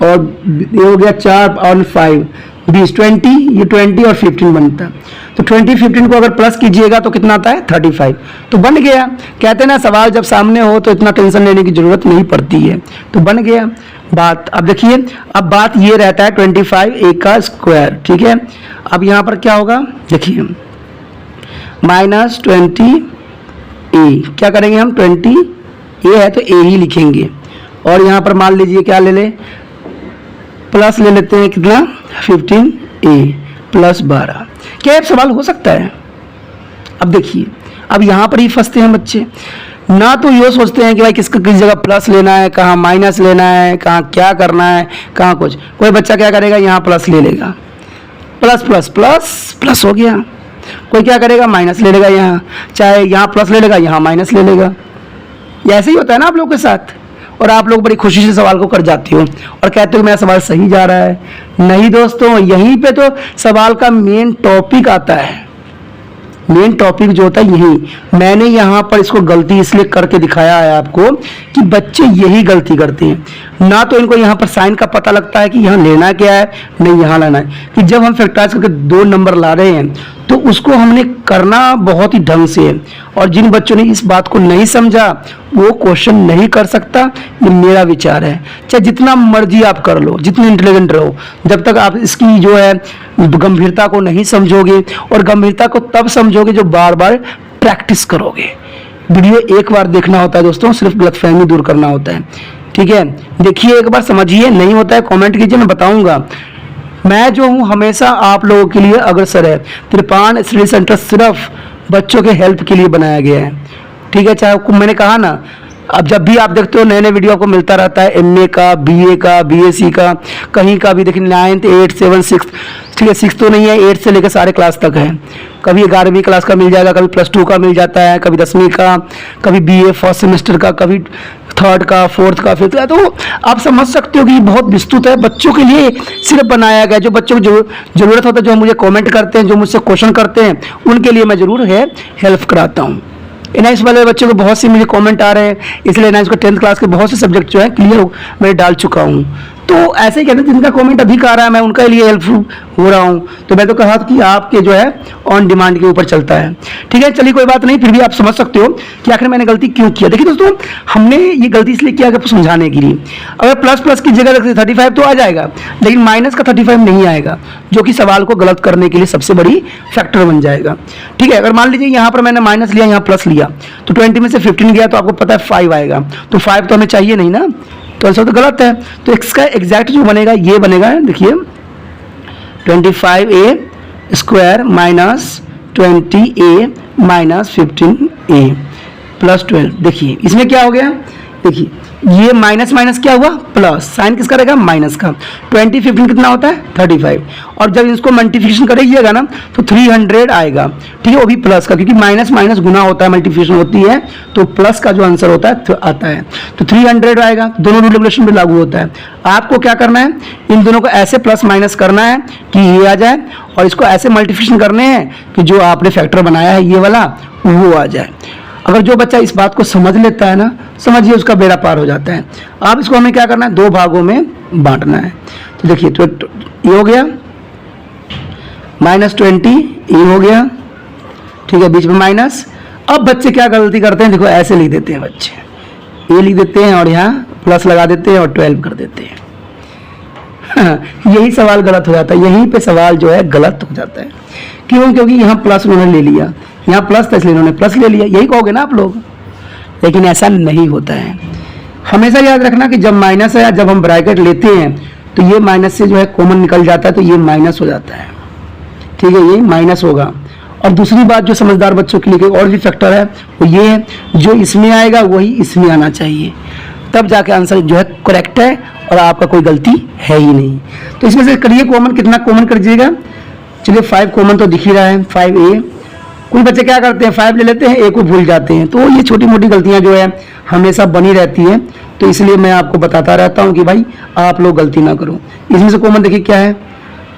और ये हो गया 4 और 5 20 20, ये 20 और 15 बनता है। तो 20 15 को अगर प्लस कीजिएगा तो कितना आता है 35, तो बन गया। कहते हैं ना सवाल जब सामने हो तो इतना टेंशन लेने की जरूरत नहीं पड़ती है, तो बन गया बात। अब देखिए अब बात ये रहता है 25a का स्क्वायर, ठीक है। अब यहाँ पर क्या होगा देखिए -20a, क्या करेंगे हम 20a है तो a ही लिखेंगे, और यहाँ पर मान लीजिए क्या ले ले प्लस ले लेते हैं कितना 15a प्लस 12। क्या एक सवाल हो सकता है। अब देखिए अब यहाँ पर ही फंसते हैं बच्चे, ना तो ये सोचते हैं कि भाई किस जगह प्लस लेना है, कहाँ माइनस लेना है, कहाँ क्या करना है, कहाँ कुछ। कोई बच्चा क्या करेगा यहाँ प्लस ले लेगा, प्लस प्लस प्लस प्लस हो गया। कोई क्या करेगा, माइनस ले लेगा यहाँ, चाहे यहाँ प्लस ले लेगा यहाँ माइनस ले लेगा। ये ऐसे ही होता है ना आप लोगों के साथ, और आप लोग बड़ी खुशी से सवाल को कर जाते हो और कहते हो मेरा सवाल सही जा रहा है। नहीं दोस्तों, यहीं पे तो सवाल का मेन टॉपिक आता है। मेन टॉपिक जो होता है यही, मैंने यहाँ पर इसको गलती इसलिए करके दिखाया है आपको कि बच्चे यही गलती करते हैं। ना तो इनको यहाँ पर साइन का पता लगता है कि यहाँ लेना क्या है, नहीं यहाँ लाना है, कि जब हम फैक्टराइज करके 2 नंबर ला रहे हैं तो उसको हमने करना बहुत ही ढंग से है। और जिन बच्चों ने इस बात को नहीं समझा वो क्वेश्चन नहीं कर सकता, ये मेरा विचार है। चाहे जितना मर्जी आप कर लो, जितने इंटेलिजेंट रहो, जब तक आप इसकी जो है गंभीरता को नहीं समझोगे, और गंभीरता को तब समझोगे जो बार बार प्रैक्टिस करोगे। वीडियो एक बार देखना होता है दोस्तों, सिर्फ गलतफहमी दूर करना होता है। ठीक है, देखिए एक बार समझिए, नहीं होता है कमेंट कीजिए, मैं बताऊंगा। मैं जो हूँ हमेशा आप लोगों के लिए अग्रसर है। त्रिपाण स्टडी सेंटर सिर्फ बच्चों के हेल्प के लिए बनाया गया है। ठीक है, चाहे मैंने कहा ना, अब जब भी आप देखते हो नए नए वीडियो आपको मिलता रहता है, एमए का, बीए का, बीएससी का, कहीं का भी देखिए 9th 8th 7th 6th, ठीक है 6th तो नहीं है, 8th से लेकर सारे क्लास तक है। कभी 11वीं क्लास का मिल जाएगा, कभी +2 का मिल जाता है, कभी 10वीं का, कभी बीए फर्स्ट सेमेस्टर का, कभी 3rd का, 4th का, 5th का। तो आप समझ सकते हो कि बहुत विस्तृत है, बच्चों के लिए सिर्फ बनाया गया। जो बच्चों को जरूरत होता है, जो मुझे कमेंट करते हैं, जो मुझसे क्वेश्चन करते हैं, उनके लिए मैं जरूर है हेल्प कराता हूँ। एनआईएस वाले बच्चों को बहुत से मुझे कमेंट आ रहे हैं, इसलिए एनआईएस को 10th क्लास के बहुत से सब्जेक्ट जो है क्लियर मैं डाल चुका हूँ। तो ऐसे ही कहते हैं, जिनका कमेंट अधिक आ रहा है मैं उनके लिए हेल्पफुल हो रहा हूँ। तो मैं तो कहा कि आपके जो है ऑन डिमांड के ऊपर चलता है। ठीक है, चलिए कोई बात नहीं, फिर भी आप समझ सकते हो कि आखिर मैंने गलती क्यों किया। देखिए दोस्तों, हमने ये गलती इसलिए किया आपको समझाने के लिए। अगर प्लस प्लस की जगह रखते 35 तो आ जाएगा, लेकिन माइनस का 35 नहीं आएगा, जो कि सवाल को गलत करने के लिए सबसे बड़ी फैक्टर बन जाएगा। ठीक है, अगर मान लीजिए यहाँ पर मैंने माइनस लिया, यहाँ प्लस लिया, तो 20 में से 15 गया तो आपको पता है 5 आएगा, तो 5 तो हमें चाहिए नहीं ना, तो आंसर तो गलत है। तो इसका एग्जैक्ट जो बनेगा ये बनेगा, देखिए 25a square minus 20a minus 15a plus 12। देखिए इसमें क्या हो गया, देखिए ये माइनस माइनस क्या हुआ, प्लस, साइन किसका रहेगा, माइनस का। 20 15 कितना होता है 35, और जब इसको मल्टीप्लिकेशन करेगा ना तो 300 आएगा। ठीक है, वो भी प्लस का, क्योंकि माइनस माइनस गुना होता है, मल्टीप्लिकेशन होती है, तो प्लस का जो आंसर होता है तो आता है, तो 300 आएगा। दोनों रूल रेगुलेशन पे लागू होता है। आपको क्या करना है, इन दोनों को ऐसे प्लस माइनस करना है कि ये आ जाए, और इसको ऐसे मल्टीप्लिकेशन करने हैं कि जो आपने फैक्टर बनाया है ये वाला वो आ जाए। अगर जो बच्चा इस बात को समझ लेता है ना, समझिए उसका बेड़ा पार हो जाता है। अब इसको हमें क्या करना है, 2 भागों में बांटना है। तो देखिए तो ये हो गया -20, ये हो गया, ठीक है, बीच में माइनस। अब बच्चे क्या गलती करते हैं, देखो ऐसे लिख देते हैं बच्चे, ये लिख देते हैं और यहाँ प्लस लगा देते हैं और 12 कर देते हैं। यही सवाल गलत हो जाता है, यहीं पे सवाल जो है गलत हो जाता है। क्यों, क्योंकि यहाँ प्लस उन्होंने ले लिया, यहाँ प्लस था इसलिए इन्होंने प्लस ले लिया, यही कहोगे ना आप लोग, लेकिन ऐसा नहीं होता है। हमेशा याद रखना कि जब माइनस है, जब हम ब्रैकेट लेते हैं तो ये माइनस से जो है कॉमन निकल जाता है, तो ये माइनस हो जाता है। ठीक है, ये माइनस होगा। और दूसरी बात जो समझदार बच्चों के लिए और भी फैक्टर है वो ये है, जो इसमें आएगा वही इसमें आना चाहिए, तब जाके आंसर जो है करेक्ट है और आपका कोई गलती है ही नहीं। तो इसमें से करिए कॉमन, कितना कॉमन कर दीजिएगा। चलिए 5 कॉमन तो दिख ही रहा है, 5a। कोई बच्चे क्या करते हैं, 5 ले लेते हैं, a को भूल जाते हैं। तो ये छोटी मोटी गलतियां जो है हमेशा बनी रहती है, तो इसलिए मैं आपको बताता रहता हूं कि भाई आप लोग गलती ना करो। इसमें से कॉमन देखिए क्या है,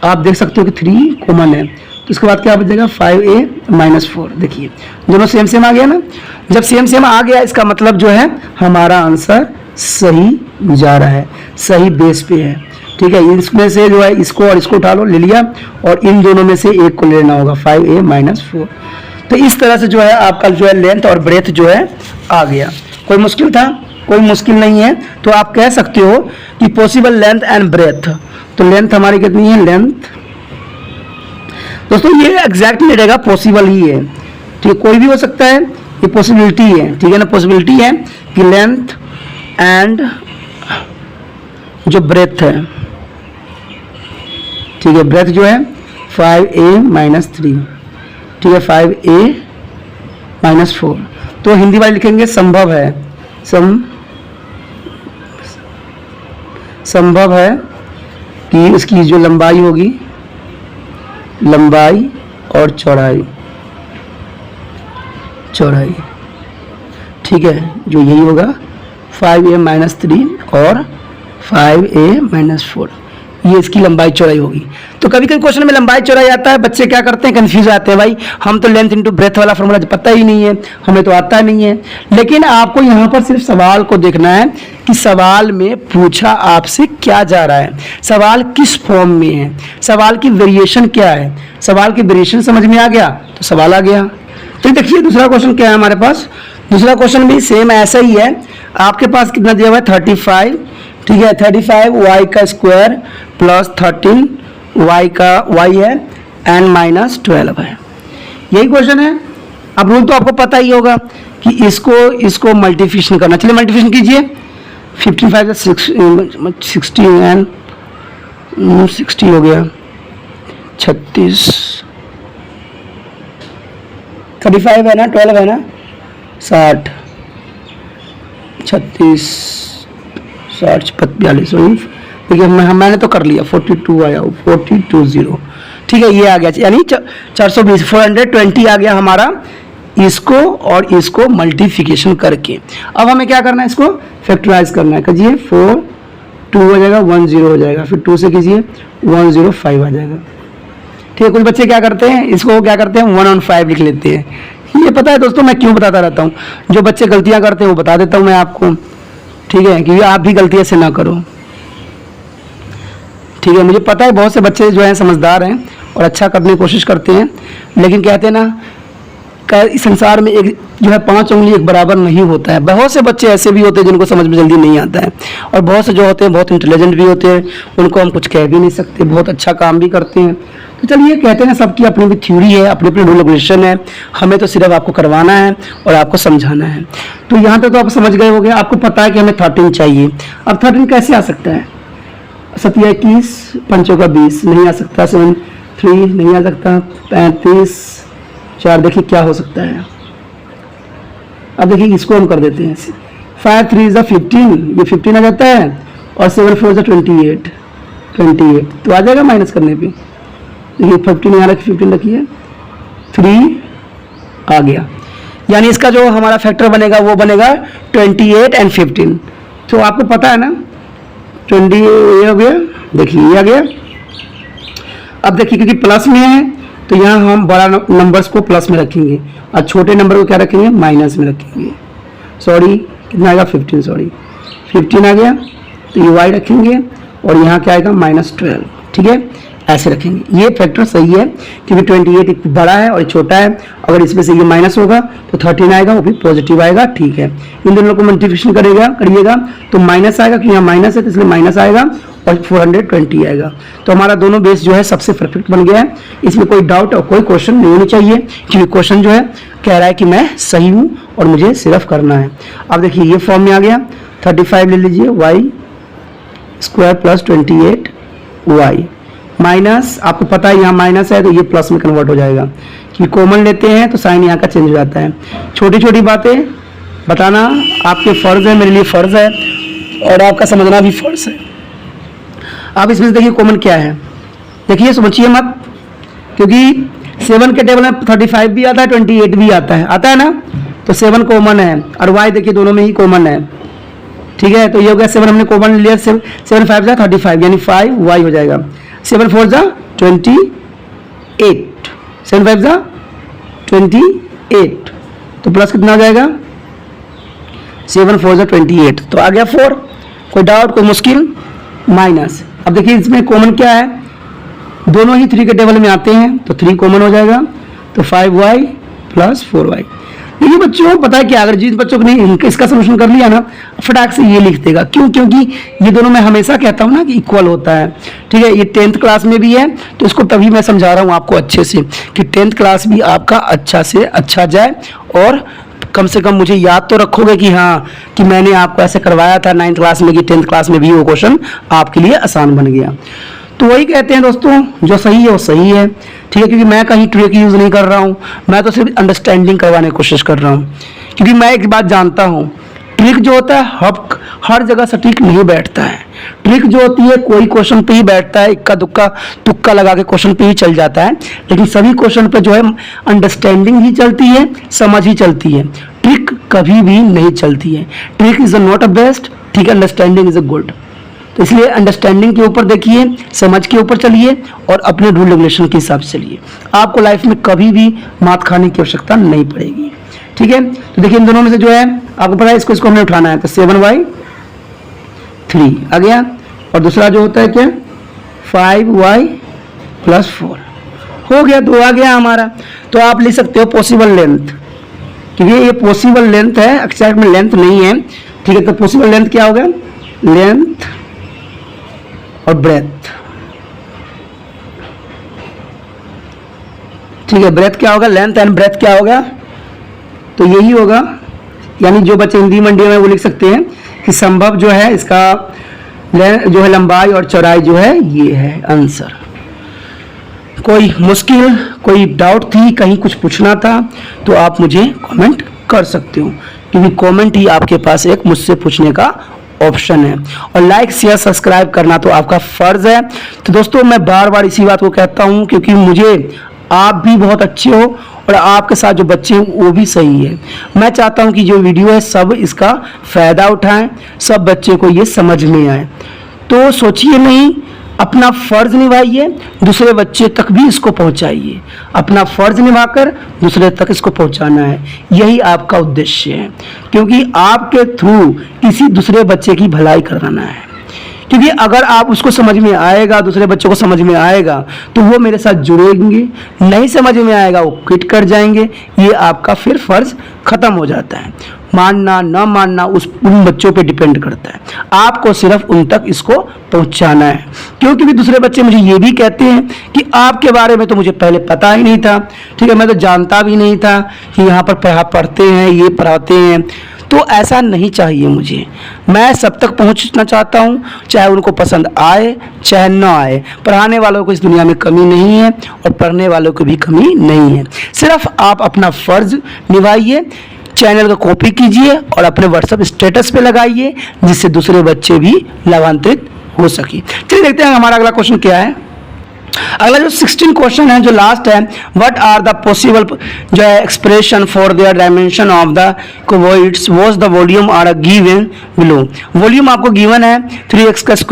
आप देख सकते हो कि 3 कॉमन है, तो उसके बाद क्या बचेगा 5a - 4। देखिए दोनों सेम सेम आ गया ना, जब सेम सेम आ गया इसका मतलब जो है हमारा आंसर सही जा रहा है, सही बेस पे है। ठीक है, इसमें से जो है इसको और इसको उठा लो, ले लिया, और इन दोनों में से एक को लेना होगा, 5a - 4। तो इस तरह से जो है आपका जो है लेंथ और ब्रेथ जो है आ गया। कोई मुश्किल था, कोई मुश्किल नहीं है। तो आप कह सकते हो कि पॉसिबल लेंथ एंड ब्रेथ। तो लेंथ हमारी कितनी है, लेंथ दोस्तों ये एग्जैक्टली रहेगा, पॉसिबल ही है। ठीक है, कोई भी हो सकता है, ये पॉसिबिलिटी है। ठीक है ना, पॉसिबिलिटी है कि लेंथ एंड जो ब्रेथ है, ठीक है, ब्रेथ जो है 5a - 3, ठीक है, 5a - 4। तो हिंदी वाले लिखेंगे संभव है, संभव है कि इसकी जो लंबाई होगी लंबाई और चौड़ाई, ठीक है, जो यही होगा 5a-3 और 5a-4, ये इसकी लंबाई चौड़ाई होगी। तो कभी कभी क्वेश्चन में लंबाई चौड़ाई आता है, बच्चे क्या करते हैं, कंफ्यूज आते हैं, भाई हम तो लेंथ इनटू ब्रेथ वाला फॉर्मूला पता ही नहीं है, हमें तो आता नहीं है। लेकिन आपको यहाँ पर सिर्फ सवाल को देखना है कि सवाल में पूछा आपसे क्या जा रहा है, सवाल किस फॉर्म में है, सवाल की वेरिएशन क्या है। सवाल की वेरिएशन समझ में आ गया तो सवाल आ गया। तो देखिए दूसरा क्वेश्चन क्या है हमारे पास। दूसरा क्वेश्चन भी सेम ऐसा ही है। आपके पास कितना दिया हुआ है, 35, ठीक है, 35 y का स्क्वायर प्लस 13 y है एंड माइनस 12 है, यही क्वेश्चन है। अब रूल तो आपको पता ही होगा कि इसको मल्टीप्लिकेशन करना। चलिए मल्टीप्लिकेशन कीजिए, 55 60 एंड 60 हो गया, 36, 35 है ना, 12 है ना, 60, 36, 60, 42, देखिए मैंने तो कर लिया, 42 आया, 420, ठीक है, ये आ गया, यानी 420, 420 आ गया हमारा इसको और इसको मल्टीप्लिकेशन करके। अब हमें क्या करना है, इसको फैक्टराइज करना है। कीजिए 4 2 हो जाएगा, 1 0 हो जाएगा, फिर 2 से कीजिए 105 आ जाएगा, ठीक है। कुछ बच्चे क्या करते हैं, इसको क्या करते हैं 115 लिख लेते हैं। ये पता है दोस्तों, मैं क्यों बताता रहता हूँ, जो बच्चे गलतियाँ करते हैं वो बता देता हूँ मैं आपको, ठीक है, क्योंकि आप भी गलतियाँ से ना करो, ठीक है। मुझे पता है बहुत से बच्चे जो हैं समझदार हैं और अच्छा करने की कोशिश करते हैं, लेकिन कहते हैं ना इस संसार में एक जो है 5 उंगली एक बराबर नहीं होता है। बहुत से बच्चे ऐसे भी होते हैं जिनको समझ में जल्दी नहीं आता है, और बहुत से जो होते हैं बहुत इंटेलिजेंट भी होते हैं, उनको हम कुछ कह भी नहीं सकते, बहुत अच्छा काम भी करते हैं। तो चलिए, कहते हैं ना सबकी अपनी भी थ्योरी है, अपनी अपनी रूल रेगुलेशन है, हमें तो सिर्फ आपको करवाना है और आपको समझाना है। तो यहाँ तक तो आप समझ गए होंगे, आपको पता है कि हमें 13 चाहिए। अब 13 कैसे आ सकता है, 7 21, 5 का 20 नहीं आ सकता, 7 3 नहीं आ सकता, 35 4, देखिए क्या हो सकता है। अब देखिए इसको हम कर देते हैं, 5 3 is 15, ये 15 आ जाता है, और 7 4 is 28, तो आ जाएगा माइनस करने पे। देखिए 15 यहाँ रखिए, 15 रखिए, 3 आ गया, यानी इसका जो हमारा फैक्टर बनेगा वो बनेगा 28 एंड 15। तो आपको पता है ना 20 ये हो गया, देखिए ये आ गया। अब देखिए क्योंकि प्लस में है तो यहाँ हम बड़ा नंबर्स को प्लस में रखेंगे और छोटे नंबर को क्या रखेंगे, माइनस में रखेंगे। सॉरी कितना आएगा, 15, सॉरी 15 आ गया, तो ये y रखेंगे और यहाँ क्या आएगा -12, ठीक है, ऐसे रखेंगे। ये फैक्टर सही है क्योंकि 28 एक बड़ा है और छोटा है, अगर इसमें से ये माइनस होगा तो 13 आएगा, वो भी पॉजिटिव आएगा, ठीक है। इन दोनों को मल्टीप्लिकेशन करिएगा तो माइनस आएगा, क्योंकि यहाँ माइनस है तो इसलिए माइनस आएगा और 420 आएगा। तो हमारा दोनों बेस जो है सबसे परफेक्ट बन गया है, इसमें कोई डाउट और कोई क्वेश्चन नहीं होनी चाहिए, क्योंकि क्वेश्चन जो है कह रहा है कि मैं सही हूँ और मुझे सिर्फ करना है। अब देखिए ये फॉर्म में आ गया, 35 ले लीजिए, y square plus 28 y minus, आपको पता है यहाँ माइनस है तो ये प्लस में कन्वर्ट हो जाएगा, कि कॉमन लेते हैं तो साइन यहाँ का चेंज हो जाता है। छोटी छोटी बातें बताना आपके फर्ज है, मेरे लिए फर्ज है, और आपका समझना भी फर्ज है। अब इसमें देखिए कॉमन क्या है, देखिए सोचिए मत, क्योंकि 7 के टेबल में 35 भी आता है, 28 भी आता है ना, तो 7 कॉमन है और y देखिए दोनों में ही कॉमन है, ठीक है। तो ये हो गया 7 हमने कॉमन लिया, 7 5 जा 35, यानी 5y हो जाएगा, 7 4 जा 28, 7 5 जा 28, तो प्लस कितना हो जाएगा, 7 4 जा 28, तो आ गया 4। कोई डाउट, कोई मुश्किल, माइनस। अब देखिए इसमें कॉमन क्या है, दोनों ही 3 के टेबल में आते हैं तो 3 कॉमन हो जाएगा, तो 5y प्लस 4y। ये बच्चों पता है क्या, अगर जिन बच्चों को नहीं इसका सोल्यूशन कर लिया ना, फटाक से ये लिख देगा। क्यों, क्योंकि ये दोनों मैं हमेशा कहता हूँ ना कि इक्वल होता है, ठीक है। ये 10th क्लास में भी है, तो इसको तभी मैं समझा रहा हूँ आपको अच्छे से कि 10th क्लास भी आपका अच्छा से अच्छा जाए, और कम से कम मुझे याद तो रखोगे कि हाँ कि मैंने आपको ऐसे करवाया था 9th क्लास में, कि 10th क्लास में भी वो क्वेश्चन आपके लिए आसान बन गया। तो वही कहते हैं दोस्तों, जो सही है वो सही है, ठीक है, क्योंकि मैं कहीं ट्रिक यूज़ नहीं कर रहा हूँ, मैं तो सिर्फ अंडरस्टैंडिंग करवाने की कोशिश कर रहा हूँ। क्योंकि मैं एक बात जानता हूँ ट्रिक जो होता है हर जगह सटीक नहीं बैठता है। ट्रिक जो होती है कोई क्वेश्चन पे ही बैठता है, इक्का दुक्का तुक्का लगा के क्वेश्चन पे ही चल जाता है, लेकिन सभी क्वेश्चन पे जो है अंडरस्टैंडिंग ही चलती है, समझ ही चलती है, ट्रिक कभी भी नहीं चलती है। Trick is not a best, ठीक है, अंडरस्टैंडिंग इज अ गुड। तो इसलिए अंडरस्टैंडिंग के ऊपर देखिए, समझ के ऊपर चलिए और अपने रूल रेगुलेशन के हिसाब से चलिए। आपको लाइफ में कभी भी मात खाने की आवश्यकता नहीं पड़ेगी, ठीक है। तो देखिए इन दोनों में से जो है आपको पता है इसको हमने उठाना है, तो 7y3 आ गया, और दूसरा जो होता है क्या 5y+4 हो गया, 2 आ गया हमारा। तो आप लिख सकते हो पॉसिबल लेंथ, क्योंकि ये पॉसिबल लेंथ है, एक्चुअल में लेंथ नहीं है, ठीक है। तो पॉसिबल लेंथ क्या होगा, लेंथ और ब्रेथ, ठीक है। ब्रेथ क्या होगा, लेंथ एंड ब्रेथ क्या होगा, तो यही होगा। यानी जो बच्चे हिंदी मंडी में वो लिख सकते हैं कि संभव जो है इसका जो है लंबाई और चौड़ाई जो है ये है आंसर। कोई मुश्किल, कोई डाउट थी, कहीं कुछ पूछना था, तो आप मुझे कमेंट कर सकते हो, क्योंकि कमेंट ही आपके पास एक मुझसे पूछने का ऑप्शन है। और लाइक शेयर सब्सक्राइब करना तो आपका फर्ज है। तो दोस्तों मैं बार बार इसी बात को कहता हूं, क्योंकि मुझे आप भी बहुत अच्छे हो और आपके साथ जो बच्चे हैं वो भी सही है। मैं चाहता हूं कि जो वीडियो है सब इसका फ़ायदा उठाएं, सब बच्चे को ये समझ में आए। तो सोचिए नहीं, अपना फ़र्ज़ निभाइए, दूसरे बच्चे तक भी इसको पहुंचाइए। अपना फ़र्ज़ निभाकर दूसरे तक इसको पहुंचाना है, यही आपका उद्देश्य है, क्योंकि आपके थ्रू किसी दूसरे बच्चे की भलाई कराना है। क्योंकि अगर आप उसको समझ में आएगा, दूसरे बच्चों को समझ में आएगा, तो वो मेरे साथ जुड़ेंगे, नहीं समझ में आएगा वो क्विट कर जाएंगे। ये आपका फिर फर्ज खत्म हो जाता है। मानना ना मानना उन बच्चों पे डिपेंड करता है, आपको सिर्फ उन तक इसको पहुंचाना है। क्योंकि भी दूसरे बच्चे मुझे ये भी कहते हैं कि आपके बारे में तो मुझे पहले पता ही नहीं था, ठीक है, मैं तो जानता भी नहीं था कि यहाँ पर पढ़ते हैं, ये पढ़ाते हैं। तो ऐसा नहीं चाहिए मुझे, मैं सब तक पहुंचना चाहता हूं, चाहे उनको पसंद आए चाहे ना आए। पढ़ाने वालों को इस दुनिया में कमी नहीं है और पढ़ने वालों को भी कमी नहीं है। सिर्फ आप अपना फर्ज निभाइए, चैनल को कॉपी कीजिए और अपने व्हाट्सएप स्टेटस पे लगाइए, जिससे दूसरे बच्चे भी लाभान्वित हो सके। चलिए देखते हैं हमारा अगला क्वेश्चन क्या है। अगला जो 16 क्वेश्चन है, जो लास्ट है, व्हाट आर द पॉसिबल जो है expression for their dimension of the cuboids was the volume are given below. Volume आपको गिवन है 3x² -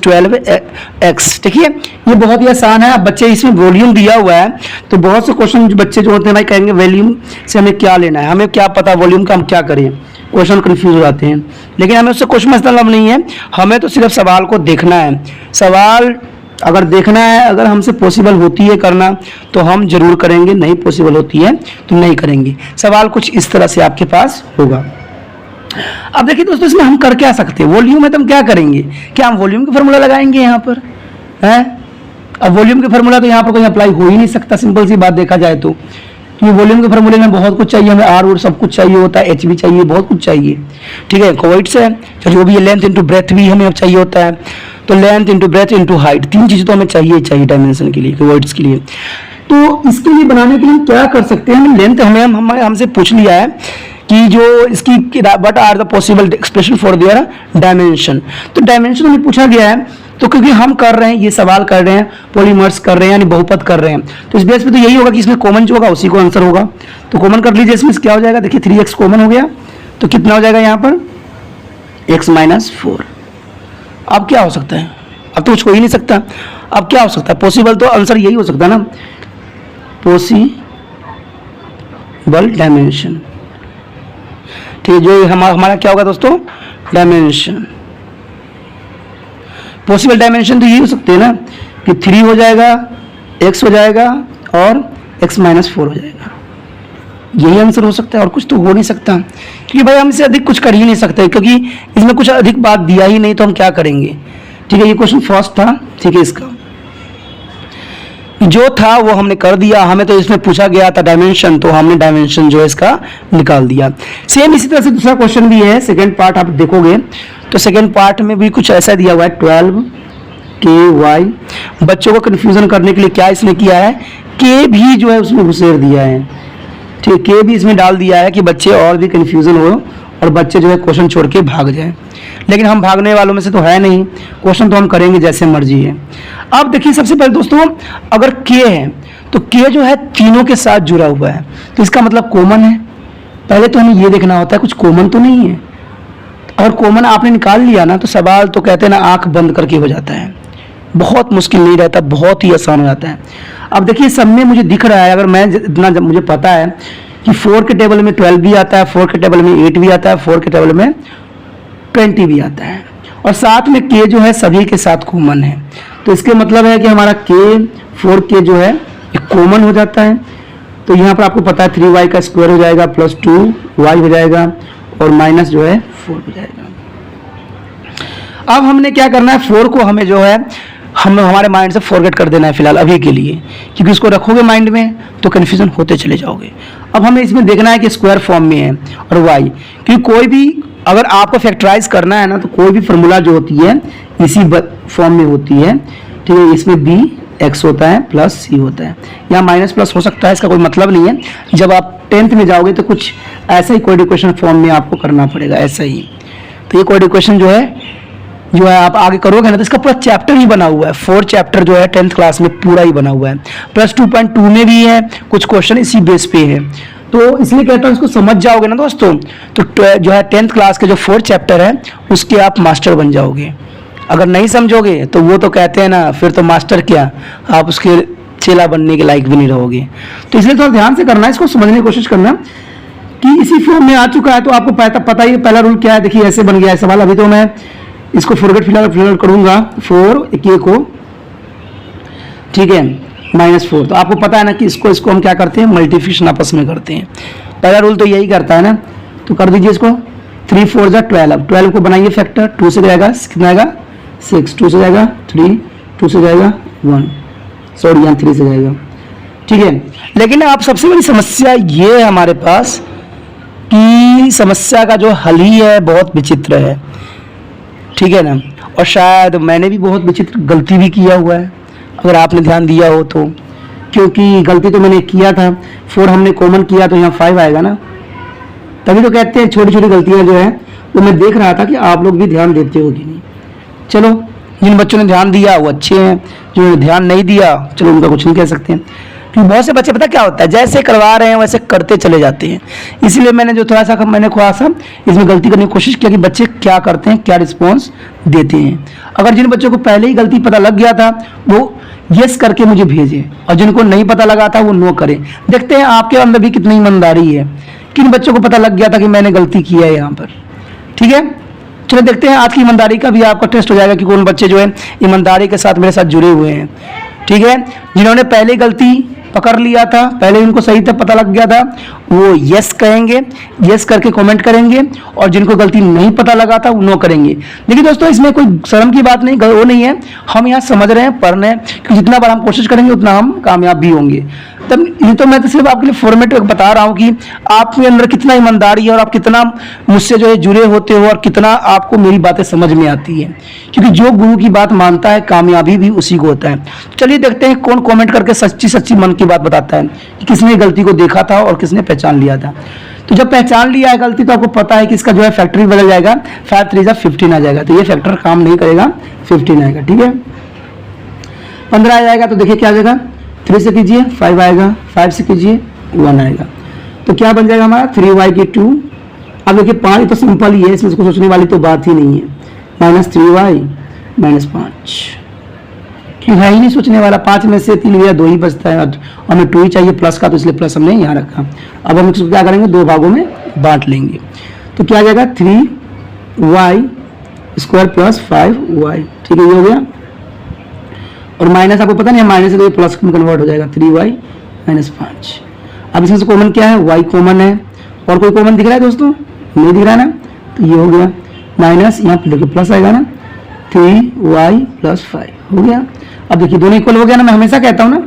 12x, ठीक है। ये बहुत ही आसान है, अब बच्चे इसमें वॉल्यूम दिया हुआ है, तो बहुत से क्वेश्चन बच्चे जो होते हैं भाई कहेंगे वॉल्यूम से हमें क्या लेना है, हमें क्या पता वॉल्यूम का हम क्या करें, क्वेश्चन कंफ्यूज हो जाते हैं। लेकिन हमें उससे कुछ मतलब नहीं है, हमें तो सिर्फ सवाल को देखना है। सवाल अगर देखना है, अगर हमसे पॉसिबल होती है करना तो हम जरूर करेंगे, नहीं पॉसिबल होती है तो नहीं करेंगे। सवाल कुछ इस तरह से आपके पास होगा। अब देखिए दोस्तों, इसमें हम कर क्या सकते हैं, वॉल्यूम में तो हम क्या करेंगे, क्या हम वॉल्यूम का फॉर्मूला लगाएंगे यहाँ पर है। अब वॉल्यूम का फॉर्मूला तो यहाँ पर कोई अप्लाई हो ही नहीं सकता, सिंपल सी बात देखा जाए तो, क्योंकि वॉल्यूम के फॉर्मूले में बहुत कुछ चाहिए, हमें आर और सब कुछ चाहिए होता है, एच भी चाहिए, बहुत कुछ चाहिए, ठीक है। क्यूबॉइड्स है जो भी लेंथ इंटू ब्रेथ भी हमें अब चाहिए होता है, तो length into breadth into height, 3 चीज़ें तो हमें चाहिए डायमेंशन के लिए, क्यूबॉइड्स के लिए। तो इसके लिए बनाने के लिए हम क्या कर सकते हैं, लेंथ हमसे पूछ लिया है कि जो इसकी what are the possible expression for their dimension. तो डायमेंशन हमें पूछा गया है, तो क्योंकि हम कर रहे हैं, ये सवाल कर रहे हैं, पॉलीमर्स कर रहे हैं, यानी बहुपद कर रहे हैं, तो इस बेस पे तो यही होगा कि इसमें कॉमन जो होगा उसी को आंसर होगा। तो कॉमन कर लीजिए, इसमें क्या हो जाएगा, देखिए 3x कॉमन हो गया, तो कितना हो जाएगा यहाँ पर x - 4। अब क्या हो सकता है, अब तो कुछ हो ही नहीं सकता, अब क्या हो सकता है, पॉसिबल तो आंसर यही हो सकता है ना, पॉसिबल डायमेंशन, ठीक है। जो हमारा क्या होगा दोस्तों, डायमेंशन, पॉसिबल डायमेंशन तो यही हो सकते हैं ना कि 3 हो जाएगा, x हो जाएगा और x - 4 हो जाएगा, यही आंसर हो सकता है, और कुछ तो हो नहीं सकता, क्योंकि भाई हम इससे अधिक कुछ कर ही नहीं सकते, क्योंकि इसमें कुछ अधिक बात दिया ही नहीं, तो हम क्या करेंगे, ठीक है। ये क्वेश्चन फर्स्ट था, ठीक है, इसका जो था वो हमने कर दिया, हमें तो इसमें पूछा गया था डायमेंशन, तो हमने डायमेंशन जो है इसका निकाल दिया। सेम इसी तरह से दूसरा क्वेश्चन भी है, सेकेंड पार्ट आप देखोगे तो सेकेंड पार्ट में भी कुछ ऐसा दिया हुआ है, 12KY। बच्चों को कन्फ्यूजन करने के लिए क्या इसने किया है, के भी जो है उसमें घुसेर दिया है, ठीक है, के भी इसमें डाल दिया है कि बच्चे और भी कन्फ्यूजन हो और बच्चे जो है क्वेश्चन छोड़ के भाग जाए। लेकिन हम भागने वालों में से तो है नहीं, क्वेश्चन तो हम करेंगे जैसे मर्जी है। अब देखिए सबसे पहले दोस्तों, अगर के है तो के जो है तीनों के साथ जुड़ा हुआ है, तो इसका मतलब कॉमन है। पहले तो हमें ये देखना होता है कुछ कॉमन तो नहीं है। अगर कॉमन आपने निकाल लिया ना तो सवाल तो कहते हैं ना आंख बंद करके हो जाता है, बहुत मुश्किल नहीं रहता, बहुत ही आसान हो जाता है। अब देखिए सब में मुझे दिख रहा है, अगर मैं इतना मुझे पता है कि 4 के टेबल में 12 भी आता है, 4 के टेबल में 8 भी आता है, 4 के टेबल में 20 भी आता है, और साथ में के जो है सभी के साथ कॉमन है। तो इसके मतलब है कि हमारा के 4 के जो है एक कॉमन हो जाता है। तो यहाँ पर आपको पता है 3y का स्क्वायर हो जाएगा प्लस 2y हो जाएगा और माइनस जो है 4 हो जाएगा। अब हमने क्या करना है, 4 को हमें जो है हम हमारे माइंड से फॉरगेट कर देना है फिलहाल अभी के लिए, क्योंकि इसको रखोगे माइंड में तो कन्फ्यूजन होते चले जाओगे। अब हमें इसमें देखना है कि स्क्वायर फॉर्म में है और y, क्योंकि कोई भी अगर आपको फैक्टराइज करना है ना तो कोई भी फार्मूला जो होती है इसी फॉर्म में होती है, ठीक है। इसमें b x होता है प्लस c होता है, यहाँ माइनस प्लस हो सकता है, इसका कोई मतलब नहीं है। जब आप 10th में जाओगे तो कुछ ऐसा ही कोई इक्वेशन फॉर्म में आपको करना पड़ेगा, ऐसा ही। तो ये कोई इक्वेशन जो है आप आगे करोगे ना तो इसका पूरा चैप्टर ही बना हुआ है, 4 चैप्टर जो है 10th क्लास में पूरा ही बना हुआ है। प्लस 2.2 में भी है, कुछ क्वेश्चन इसी बेस पे है। तो इसलिए कहता हूँ इसको समझ जाओगे ना दोस्तों तो जो है 10th क्लास के जो 4 चैप्टर है उसके आप मास्टर बन जाओगे। अगर नहीं समझोगे तो वो तो कहते हैं ना फिर तो मास्टर क्या, आप उसके चेला बनने के लायक भी नहीं रहोगे। तो इसलिए थोड़ा ध्यान से करना है, इसको समझने की कोशिश करना कि इसी फॉर्म में आ चुका है। तो आपको पता ही पहला रूल क्या है, देखिए ऐसे बन गया है सवाल। अभी तो मैं इसको फॉरगेट फिलहाल करूंगा 4 के को, ठीक है, -4। तो आपको पता है ना कि इसको हम क्या करते हैं, मल्टीप्लिकेशन आपस में करते हैं। पहला रूल तो यही करता है ना, तो कर दीजिए इसको। 3 4 जा 12, 12 को बनाइए फैक्टर, 2 से जाएगा कितना आएगा 6, 2 से जाएगा 3, 2 से जाएगा 1, सॉरी यहाँ 3 से जाएगा, ठीक है। लेकिन अब सबसे बड़ी समस्या ये है हमारे पास कि समस्या का जो हल ही है बहुत विचित्र है, ठीक है ना। और शायद मैंने भी बहुत विचित्र गलती भी किया हुआ है, अगर आपने ध्यान दिया हो तो, क्योंकि गलती तो मैंने किया था 4 हमने कॉमन किया तो यहाँ 5 आएगा ना। तभी तो कहते हैं छोटी छोटी गलतियाँ जो है वो मैं देख रहा था कि आप लोग भी ध्यान देते हो कि नहीं। चलो जिन बच्चों ने ध्यान दिया वो अच्छे हैं, जिन्होंने ध्यान नहीं दिया चलो उनका कुछ नहीं कह सकते हैं। क्योंकि बहुत से बच्चे पता क्या होता है, जैसे करवा रहे हैं वैसे करते चले जाते हैं। इसलिए मैंने थोड़ा सा इसमें गलती करने की कोशिश किया कि बच्चे क्या करते हैं, क्या रिस्पॉन्स देते हैं। अगर जिन बच्चों को पहले ही गलती पता लग गया था वो यस करके मुझे भेजें, और जिनको नहीं पता लगा था वो नो करें। देखते हैं आपके अंदर भी कितनी ईमानदारी है, किन बच्चों को पता लग गया था कि मैंने गलती की है यहाँ पर, ठीक है। चलो देखते हैं आज की ईमानदारी का भी आपका टेस्ट हो जाएगा कि कौन बच्चे जो है ईमानदारी के साथ मेरे साथ जुड़े हुए हैं, ठीक है। जिन्होंने पहले गलती पकड़ लिया था, पहले उनको सही तक पता लग गया था, वो यस कहेंगे, यस करके कमेंट करेंगे, और जिनको गलती नहीं पता लगा था वो नो करेंगे। देखिए दोस्तों इसमें कोई शर्म की बात नहीं, वो नहीं है, हम यहाँ समझ रहे हैं, पढ़ रहे हैं, क्योंकि जितना बार हम कोशिश करेंगे उतना हम कामयाब भी होंगे। तब ये तो मैं तो सिर्फ आपके लिए फॉर्मेट बता रहा हूँ कि आपके अंदर कितना ईमानदारी है और आप कितना मुझसे जो है जुड़े होते हो और कितना आपको मेरी बातें समझ में आती है, क्योंकि जो गुरु की बात मानता है कामयाबी भी उसी को होता है। चलिए देखते हैं कौन कमेंट करके सच्ची सच्ची मन की बात बताता है कि किसने गलती को देखा था और किसने पहचान लिया था। तो जब पहचान लिया है गलती तो आपको पता है कि इसका जो है फैक्टर बदल जाएगा, 5 3 15 आ जाएगा, तो ये फैक्टर काम नहीं करेगा, 15 आएगा, ठीक है। 15 आ जाएगा तो देखिए क्या आ जाएगा, 3 से कीजिए 5 आएगा, 5 से कीजिए 1 आएगा, तो क्या बन जाएगा हमारा 3y की 2। अब देखिए 5 तो सिंपल ही है, इसमें कुछ सोचने वाली तो बात ही नहीं है, -3y -5 क्यों है ही नहीं सोचने वाला। 5 में से 3 गया 2 ही बचता है, और हमें 2 ही चाहिए प्लस का, तो इसलिए प्लस हमने यहाँ रखा। अब हम इसको क्या करेंगे, 2 भागों में बांट लेंगे, तो क्या आ जाएगा 3y स्क्वायर प्लस 5y, ठीक है, ये हो गया। और माइनस आपको पता नहीं है, माइनस से तो ये प्लस में कन्वर्ट हो जाएगा, 3y -5। अब इसमें से कॉमन क्या है, y कॉमन है, और कोई कॉमन दिख रहा है दोस्तों, नहीं दिख रहा है ना, तो ये हो गया माइनस, यहाँ पे देखिए प्लस आएगा ना, 3y + 5 हो गया। अब देखिए दोनों इक्वल हो गया ना। मैं हमेशा कहता हूँ ना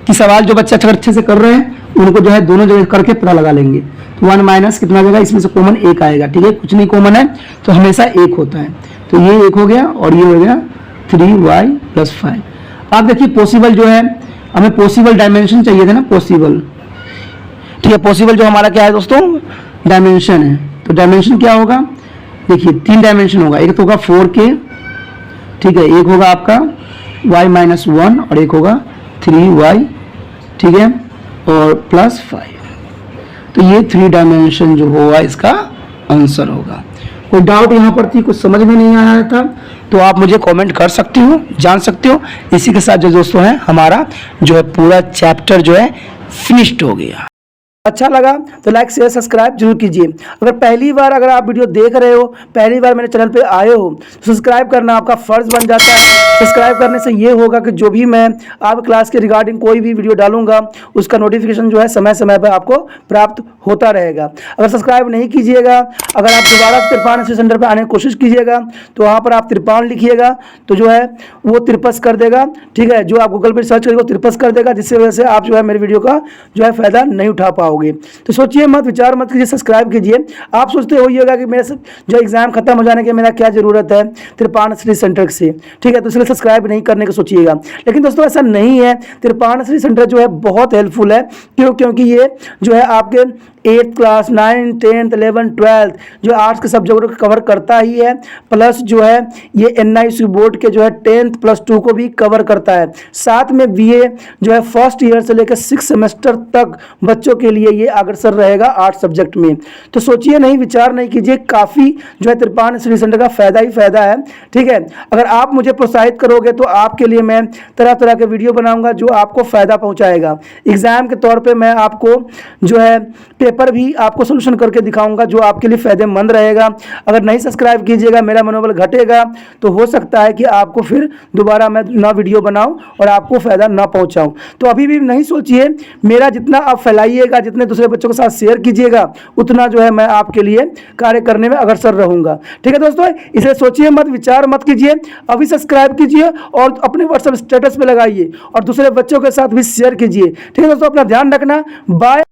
कि सवाल जो बच्चे अच्छे से कर रहे हैं उनको जो है दोनों जगह करके पता लगा लेंगे। तो 1 माइनस कितना आ जाएगा, इसमें से कॉमन 1 आएगा, ठीक है, कुछ नहीं कॉमन है तो हमेशा 1 होता है, तो ये 1 हो गया और ये हो गया 3y + 5। आप देखिए पॉसिबल जो है, हमें पॉसिबल डायमेंशन चाहिए थे ना, पॉसिबल, ठीक है, पॉसिबल जो हमारा क्या है दोस्तों, डायमेंशन है, तो डायमेंशन क्या होगा, देखिए 3 डायमेंशन होगा, एक तो होगा 4k, ठीक है, एक होगा आपका y-1 और एक होगा 3y, ठीक है, और +5। तो ये 3 डायमेंशन जो होगा इसका आंसर होगा। कोई डाउट यहाँ पर थी, कुछ समझ में नहीं आया था तो आप मुझे कमेंट कर सकते हो, जान सकते हो। इसी के साथ जो दोस्तों है हमारा जो है पूरा चैप्टर जो है फिनिश्ड हो गया। अच्छा लगा तो लाइक शेयर सब्सक्राइब जरूर कीजिए। अगर पहली बार अगर आप वीडियो देख रहे हो, पहली बार मेरे चैनल पे आए हो तो सब्सक्राइब करना आपका फ़र्ज़ बन जाता है। सब्सक्राइब करने से ये होगा कि जो भी मैं आप क्लास के रिगार्डिंग कोई भी वीडियो डालूंगा उसका नोटिफिकेशन जो है समय समय पर आपको प्राप्त होता रहेगा। अगर सब्सक्राइब नहीं कीजिएगा, अगर आप दोबारा तिरपान स्टडी सेंटर पर आने की कोशिश कीजिएगा तो वहाँ पर आप तिरपान लिखिएगा तो जो है वो तिरपस कर देगा, ठीक है, जो आप गूगल पर सर्च करेंगे वो तिरपस कर देगा, जिससे वजह से आप जो है मेरे वीडियो का जो है फ़ायदा नहीं उठा पाओगे। तो सोचिए मत, विचार मत कीजिए, सब्सक्राइब कीजिए। आप सोचते होइएगा कि मेरे जो एग्जाम खत्म हो जाने के मेरा क्या जरूरत है तिरपान स्टडी सेंटर से, ठीक है, तो इसलिए सब्सक्राइब नहीं करने का सोचिएगा। लेकिन दोस्तों ऐसा नहीं है, तिरपान स्टडी सेंटर जो है बहुत हेल्पफुल है। क्योंकि ये जो है आपके 8th class 9th 10th 11th 12th जो आर्ट्स के सब्जेक्टों को कवर करता ही है, प्लस जो है ये NIC बोर्ड के जो है 10th +2 को भी कवर करता है। साथ में BA जो है फर्स्ट ईयर से लेकर 6 सेमेस्टर तक बच्चों के लिए ये अग्रसर रहेगा आर्ट्स सब्जेक्ट में। तो सोचिए नहीं, विचार नहीं कीजिए, काफ़ी जो है तिरपान स्टडी सेंटर का फ़ायदा ही फ़ायदा है, ठीक है। अगर आप मुझे प्रोत्साहित करोगे तो आपके लिए मैं तरह तरह के वीडियो बनाऊंगा जो आपको फ़ायदा पहुंचाएगा। एग्ज़ाम के तौर पे मैं आपको जो है पेपर भी आपको सोल्यूशन करके दिखाऊंगा जो आपके लिए फ़ायदेमंद रहेगा। अगर नहीं सब्सक्राइब कीजिएगा, मेरा मनोबल घटेगा, तो हो सकता है कि आपको फिर दोबारा मैं ना वीडियो बनाऊं और आपको फ़ायदा ना पहुंचाऊं। तो अभी भी नहीं सोचिए, मेरा जितना आप फैलाइएगा, जितने दूसरे बच्चों के साथ शेयर कीजिएगा, उतना जो है मैं आपके लिए कार्य करने में अग्रसर रहूँगा, ठीक है दोस्तों। इसे सोचिए मत, विचार मत कीजिए, अभी सब्सक्राइब कीजिए और अपने व्हाट्सएप स्टेटस पे लगाइए और दूसरे बच्चों के साथ भी शेयर कीजिए, ठीक है दोस्तों। अपना ध्यान रखना, बाय।